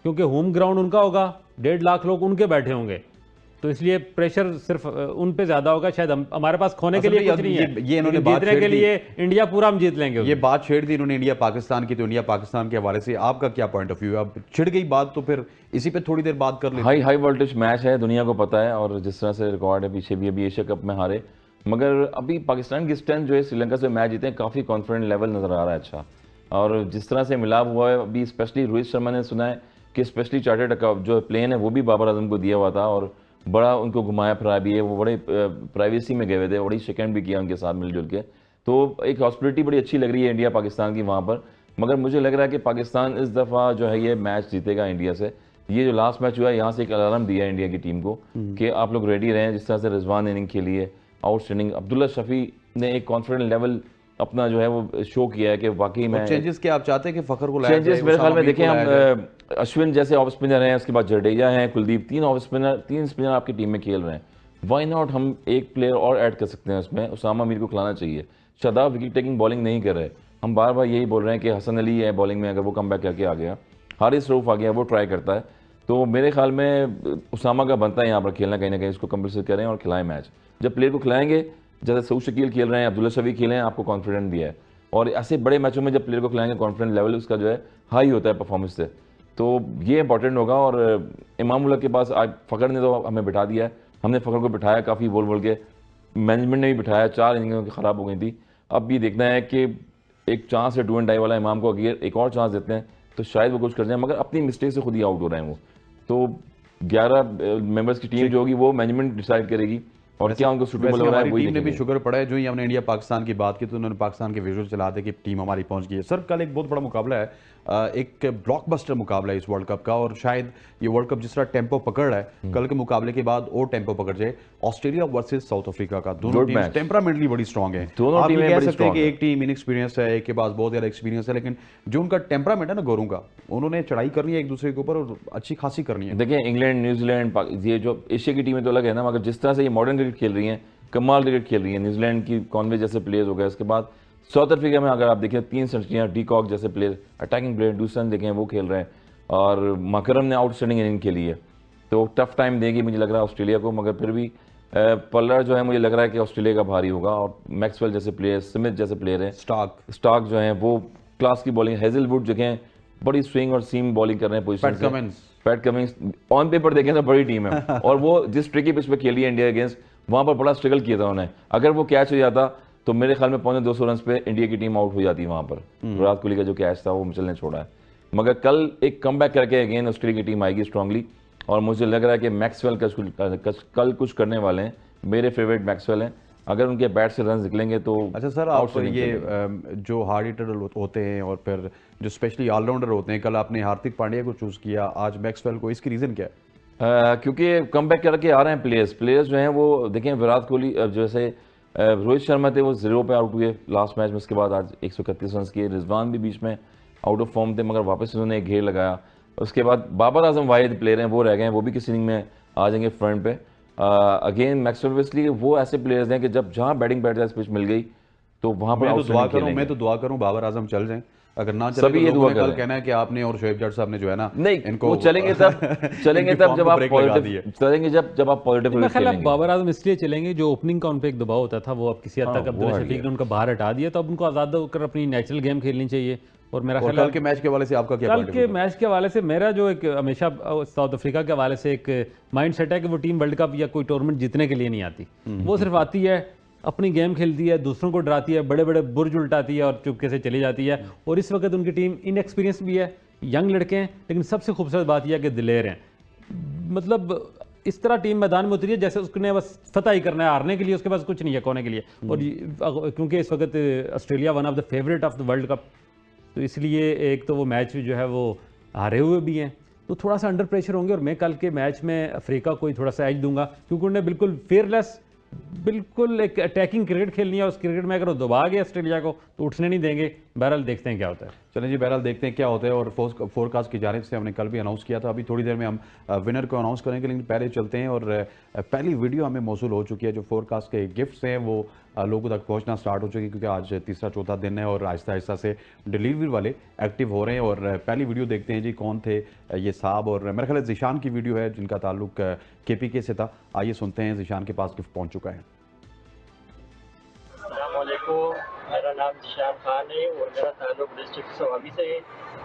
क्योंकि होम ग्राउंड उनका होगा, 1.5 लाख लोग उनके बैठे होंगे, तो इसलिए प्रेशर सिर्फ उन पे ज्यादा होगा। शायद हमारे पास खोने के लिए कुछ नहीं है, ये इन्होंने बात जीतने के लिए इंडिया पूरा हम जीत लेंगे। ये बात छेड़ दी इन्होंने इंडिया पाकिस्तान की, तो इंडिया पाकिस्तान के हवाले से आपका क्या पॉइंट ऑफ व्यू है? अब छिड़ गई बात तो फिर इसी पे थोड़ी देर बात कर लेते हैं। हाई वोल्टेज मैच है, दुनिया को पता है, और जिस तरह से रिकॉर्ड है पीछे भी, अभी एशिया कप में हारे, मगर अभी पाकिस्तान की स्ट्रेंथ जो है, श्रीलंका से मैच जीते, काफ़ी कॉन्फिडेंट लेवल नज़र आ रहा है अच्छा। और जिस तरह से मिलाप हुआ है अभी, स्पेशली रोहित शर्मा ने सुना है कि स्पेशली चार्टर्ड जो प्लेन है वो भी बाबर आजम को दिया हुआ था, और बड़ा उनको घुमाया फिराया भी है, वो बड़े प्राइवेसी में गए हुए थे, बड़ी सेकेंड भी किया उनके साथ मिलजुल के, तो एक हॉस्पिटलिटी बड़ी अच्छी लग रही है इंडिया पाकिस्तान की वहाँ पर। मगर मुझे लग रहा है कि पाकिस्तान इस दफ़ा जो है ये मैच जीतेगा इंडिया से। ये जो लास्ट मैच हुआ है, यहाँ से एक अलार्म दिया है इंडिया की टीम को कि आप लोग रेडी रहें। जिस तरह से रिजवान इनिंग खेली है आउटस्टैंडिंग, अब्दुल्ला शफी ने एक कॉन्फिडेंट लेवल अपना जो है वो शो किया है कि वाकई में चेंजेस क्या आप चाहते हैं कि फखर को लाया जाए? चेंजेस मेरे ख्याल में देखें, हम अश्विन जैसे ऑफ स्पिनर हैं, उसके बाद जडेजा हैं, कुलदीप, 3 स्पिनर आपकी टीम में खेल रहे हैं, वाई नॉट हम एक प्लेयर और ऐड कर सकते हैं उसमें, उसामा मीर को खिलाना चाहिए। शादाब विकेट टेकिंग बॉलिंग नहीं कर रहे, हम बार बार यही बोल रहे हैं कि हसन अली है बॉलिंग में, अगर वो कम बैक करके आ गया, हारिस रऊफ आ गया, वो ट्राई करता है, तो मेरे ख्याल में उसामा का बनता है यहाँ पर खेलना, कहीं ना कहीं उसको कंपल्सरी करें और खिलाएं मैच। जब प्लेयर को खिलाएंगे, जैसे सऊद शकील खेल रहे हैं, अब्दुल्ला शफी खेल रहे हैं, आपको कॉन्फिडेंट दिया है, और ऐसे बड़े मैचों में जब प्लेयर को खिलाएंगे कॉन्फिडेंस लेवल उसका जो है हाई होता है परफॉर्मेंस से, तो ये इंपॉर्टेंट होगा। और इमामुल्लाह के पास आज फ़खर ने तो हमें बिठा दिया है, हमने फ़खर को बिठाया काफ़ी बोल के, मैनेजमेंट ने भी बिठाया, 4 इनिंगों की ख़राब हो गई थी। अब ये देखना है कि एक चांस है 2 एंड डाई वाला इमाम को, अगर एक और चांस देते हैं तो शायद वो कुछ कर जाए, मगर अपनी मिस्टेक से खुद ही आउट हो रहे हैं वो। तो 11 मेंबर्स की टीम जो होगी वो मैनेजमेंट डिसाइड करेगी और क्या उनको सूटेबल हो रहा है वही टीम ने भी देखेंगे। शुगर पड़ा है। जो ही हमने इंडिया पाकिस्तान की बात की तो उन्होंने पाकिस्तान के विजुअल चला दे कि टीम हमारी पहुंच गई है। सर कल एक बहुत बड़ा मुकाबला है, एक ब्लॉकबस्टर मुकाबला है इस वर्ल्ड कप का, और शायद ये वर्ल्ड कप जिस तरह टेम्पो पकड़ रहा है कल के मुकाबले के बाद और टेम्पो पकड़ जाए। ऑस्ट्रेलिया वर्सेस साउथ अफ्रीका का, दोनों टीम टेम्परामेंटली बड़ी स्ट्रांग है। दोनों आप ये टीमें कह बड़ी सकते हैं strong कि एक टीम इनएक्सपीरियंस है, एक के पास बहुत ज्यादा एक्सपीरियंस है, लेकिन जो उनका टेम्परामेंट है ना गोरों का, उन्होंने चढ़ाई करनी है एक दूसरे के ऊपर और अच्छी खासी करनी है। देखिए इंग्लैंड, न्यूजीलैंड, ये जो एशिया की टीमें तो अलग है ना, मगर जिस तरह से ये मॉडर्न क्रिकेट खेल रही हैं, कमाल क्रिकेट खेल रही है। न्यूजीलैंड की कॉनवे जैसे प्लेयर्स हो गए, उसके बाद साउथ अफ्रीका में अगर आप देखें 3 सेंचुरियाँ, डी कॉक जैसे प्लेयर, अटैकिंग प्लेयर, डूसन देखें वो खेल रहे हैं, और मकरम ने आउटस्टैंडिंग इनिंग खेली है। तो टफ टाइम देगी मुझे लग रहा है ऑस्ट्रेलिया को, मगर फिर भी पल्लर जो है मुझे लग रहा है कि ऑस्ट्रेलिया का भारी होगा। और मैक्सवेल जैसे प्लेयर, स्मिथ जैसे प्लेयर हैं, स्टार्क जो हैं वो क्लास की बॉलिंग, हेजलवुड जो हैं बड़ी स्विंग और सीम बॉलिंग कर रहे हैं position. PAT Cummins on paper देखें तो बड़ी टीम है और वो जिस ट्रिकी पिच पे खेली है इंडिया अगेंस्ट, वहां पर बड़ा स्ट्रगल किया था उन्होंने। अगर वो कैच हो जाता तो मेरे ख्याल में 250 रन पे इंडिया की टीम आउट हो जाती वहां पर। विराट कोहली का जो कैच था वो मिचेल ने छोड़ा है, मगर कल एक कमबैक करके अगेन ऑस्ट्रेलिया की टीम आएगी स्ट्रांगली, और मुझे लग रहा है कि मैक्सवेल कल कुछ करने वाले हैं। मेरे फेवरेट मैक्सवेल हैं, अगर उनके बैट से रन निकलेंगे तो। अच्छा सर, आप ये जो हार्ड हिटर होते हैं और फिर जो स्पेशली ऑलराउंडर होते हैं, कल आपने हार्दिक पांड्या को चूज किया, आज मैक्सवेल को, इसकी रीजन क्या है? क्योंकि कमबैक करके आ रहे हैं प्लेयर्स जो हैं वो देखें, विराट कोहली जैसे रोहित शर्मा थे वो 0 पे आउट हुए लास्ट मैच में, उसके बाद आज 131 रन किए। रिजवान भी बीच में आउट ऑफ फॉर्म थे, मगर वापस उन्होंने एक घेर लगाया। उसके बाद बाबर आजम वाहिद प्लेयर हैं वो रह गए हैं, वो भी किसी इनिंग में आ जाएंगे फ्रंट पे। अगेन मैक्सवेल वेस्ली वो ऐसे प्लेयर्स हैं कि जब जहां बैटिंग बैटर्स पिच मिल गई तो वहां पर मैं तो दुआ करूं बाबर आजम चल जाएं, अगर ना चले सभी तो ये दुआ कल कहना है कि आपने और शोएब जट साहब ने जो है ना, नहीं इनको वो चलेंगे तब जब आप पॉजिटिव चलेंगे, जब आप पॉजिटिव मैं ख्याल अब बाबर आजम इसलिए चलेंगे, जो ओपनिंग का उन पर एक दबाव होता था वो अब किसी हद तक अब्दुल्ला शफीक ने उनका बाहर हटा दिया, तो अब उनको आज़ाद होकर अपनी नेचुरल गेम खेलनी चाहिए। और मेरा ख्याल कल के मैच के हवाले से आपका क्या? कल के मैच के हवाले से मेरा जो एक हमेशा साउथ अफ्रीका के हवाले से एक माइंड सेट है कि वो टीम वर्ल्ड कप या कोई टूर्नामेंट जीतने के लिए नहीं आती, वो सिर्फ आती है अपनी गेम खेलती है, दूसरों को डराती है, बड़े बड़े बुर्ज उल्टाती है और चुपके से चली जाती है। और इस वक्त उनकी टीम इनएक्सपीरियंस भी है, यंग लड़के हैं, लेकिन सबसे खूबसूरत बात यह है कि दिलेर हैं। मतलब इस तरह टीम मैदान में उतरी है जैसे उसने बस फतह ही करना है, हारने के लिए उसके पास कुछ नहीं है कोने के लिए। और क्योंकि इस वक्त Australia won of the favourite of the world cup, तो इसलिए एक तो वो मैच जो है वो हारे हुए भी हैं, तो थोड़ा सा अंडर प्रेशर होंगे। और मैं कल के मैच में अफ्रीका को ही थोड़ा सा एज दूंगा, क्योंकि उन्हें बिल्कुल फेयरलेस, बिल्कुल एक अटैकिंग क्रिकेट खेलनी है। उस क्रिकेट में अगर वो दबा गए ऑस्ट्रेलिया को तो उठने नहीं देंगे। बहरहाल देखते हैं क्या होता है। चलें जी, बहरहाल देखते हैं क्या होता है। और फोरकास्ट की जानिब से हमने कल भी अनाउंस किया था, अभी थोड़ी देर में हम विनर को अनाउंस करेंगे, लेकिन पहले चलते हैं। और पहली वीडियो हमें मौसूल हो चुकी है, जो फोरकास्ट के गिफ्ट्स हैं वो लोगों तक पहुंचना स्टार्ट हो चुकी है, क्योंकि आज तीसरा चौथा दिन है और आहिस्ता आहिस्ता से डिलीवरी वाले एक्टिव हो रहे हैं। और पहली वीडियो देखते हैं जी, कौन थे ये साहब, और मेरे ख्याल है ज़ीशान की वीडियो है जिनका ताल्लुक KPK से था। आइए सुनते हैं, ज़ीशान के पास गिफ्ट पहुँच चुका है। मेरा नाम ज़ीशान खान है और मेरा ताल्लुक डिस्ट्रिक्ट सवाबी से है।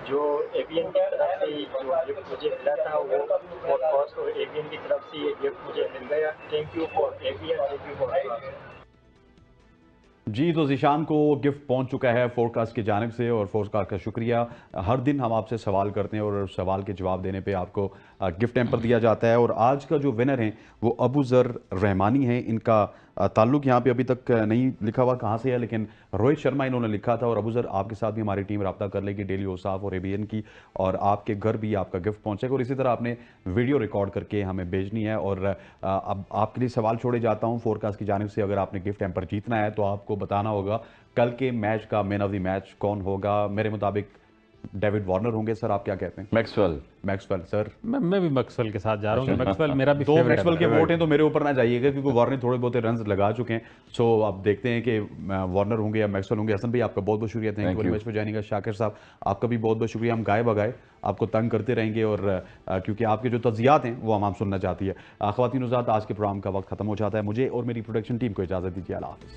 जो ABN की तरफ से जो गिफ्ट मुझे मिला था वो पॉडकास्ट और ABN की तरफ से ये गिफ्ट मुझे मिल गया। Thank you for ABN, thank you for Zee. तो ज़ीशान को गिफ्ट पहुंच चुका है फोरकास्ट की जानिब से, और फोरकास्ट का शुक्रिया। हर दिन हम आपसे सवाल करते हैं और सवाल के जवाब देने पे आपको गिफ्ट हैम्पर दिया जाता है। और आज का जो विनर है वो अबू ज़र रहमानी है। इनका ताल्लुक यहाँ पे अभी तक नहीं लिखा हुआ कहाँ से है, लेकिन रोहित शर्मा इन्होंने लिखा था। और अबू ज़र, आपके साथ भी हमारी टीम रब्ता कर लेगी, डेली ओसाफ और ABN की, और आपके घर भी आपका गिफ्ट पहुँचेगा। और इसी तरह आपने वीडियो रिकॉर्ड करके हमें भेजनी है। और अब आपके लिए सवाल छोड़े जाता हूँ फोरकास्ट की जानिब से, अगर आपने गिफ्ट हैम्पर जीतना है तो आपको बताना होगा कल के मैच का मैन ऑफ द मैच कौन होगा। मेरे मुताबिक डेविड वार्नर होंगे। सर आप क्या कहते हैं? Maxwell sir. मैं भी मैक्सवेल के साथ जा रहा हूँ। मैक्सवेल मेरा भी दो मैक्सवेल के वोट हैं, तो मेरे ऊपर ना जाइएगा, क्योंकि वार्नर थोड़े बहुत रन लगा चुके हैं। सो अब देखते हैं कि वार्नर होंगे या मैक्सवेल होंगे। हसन भाई आपका बहुत बहुत शुक्रिया, thank you very much for joining अस। शाकिर साहब आपका भी बहुत बहुत शुक्रिया। हम गाए बगाए आपको तंग करते रहेंगे, और क्योंकि आपके जो तज़ियात हैं वो हम सुनना चाहती है। ख़वातीन हज़रात, आज के प्रोग्राम का वक्त खत्म हो जाता है। मुझे और मेरी प्रोडक्शन टीम को इजाज़त दीजिए। अल्लाह हाफ़िज़।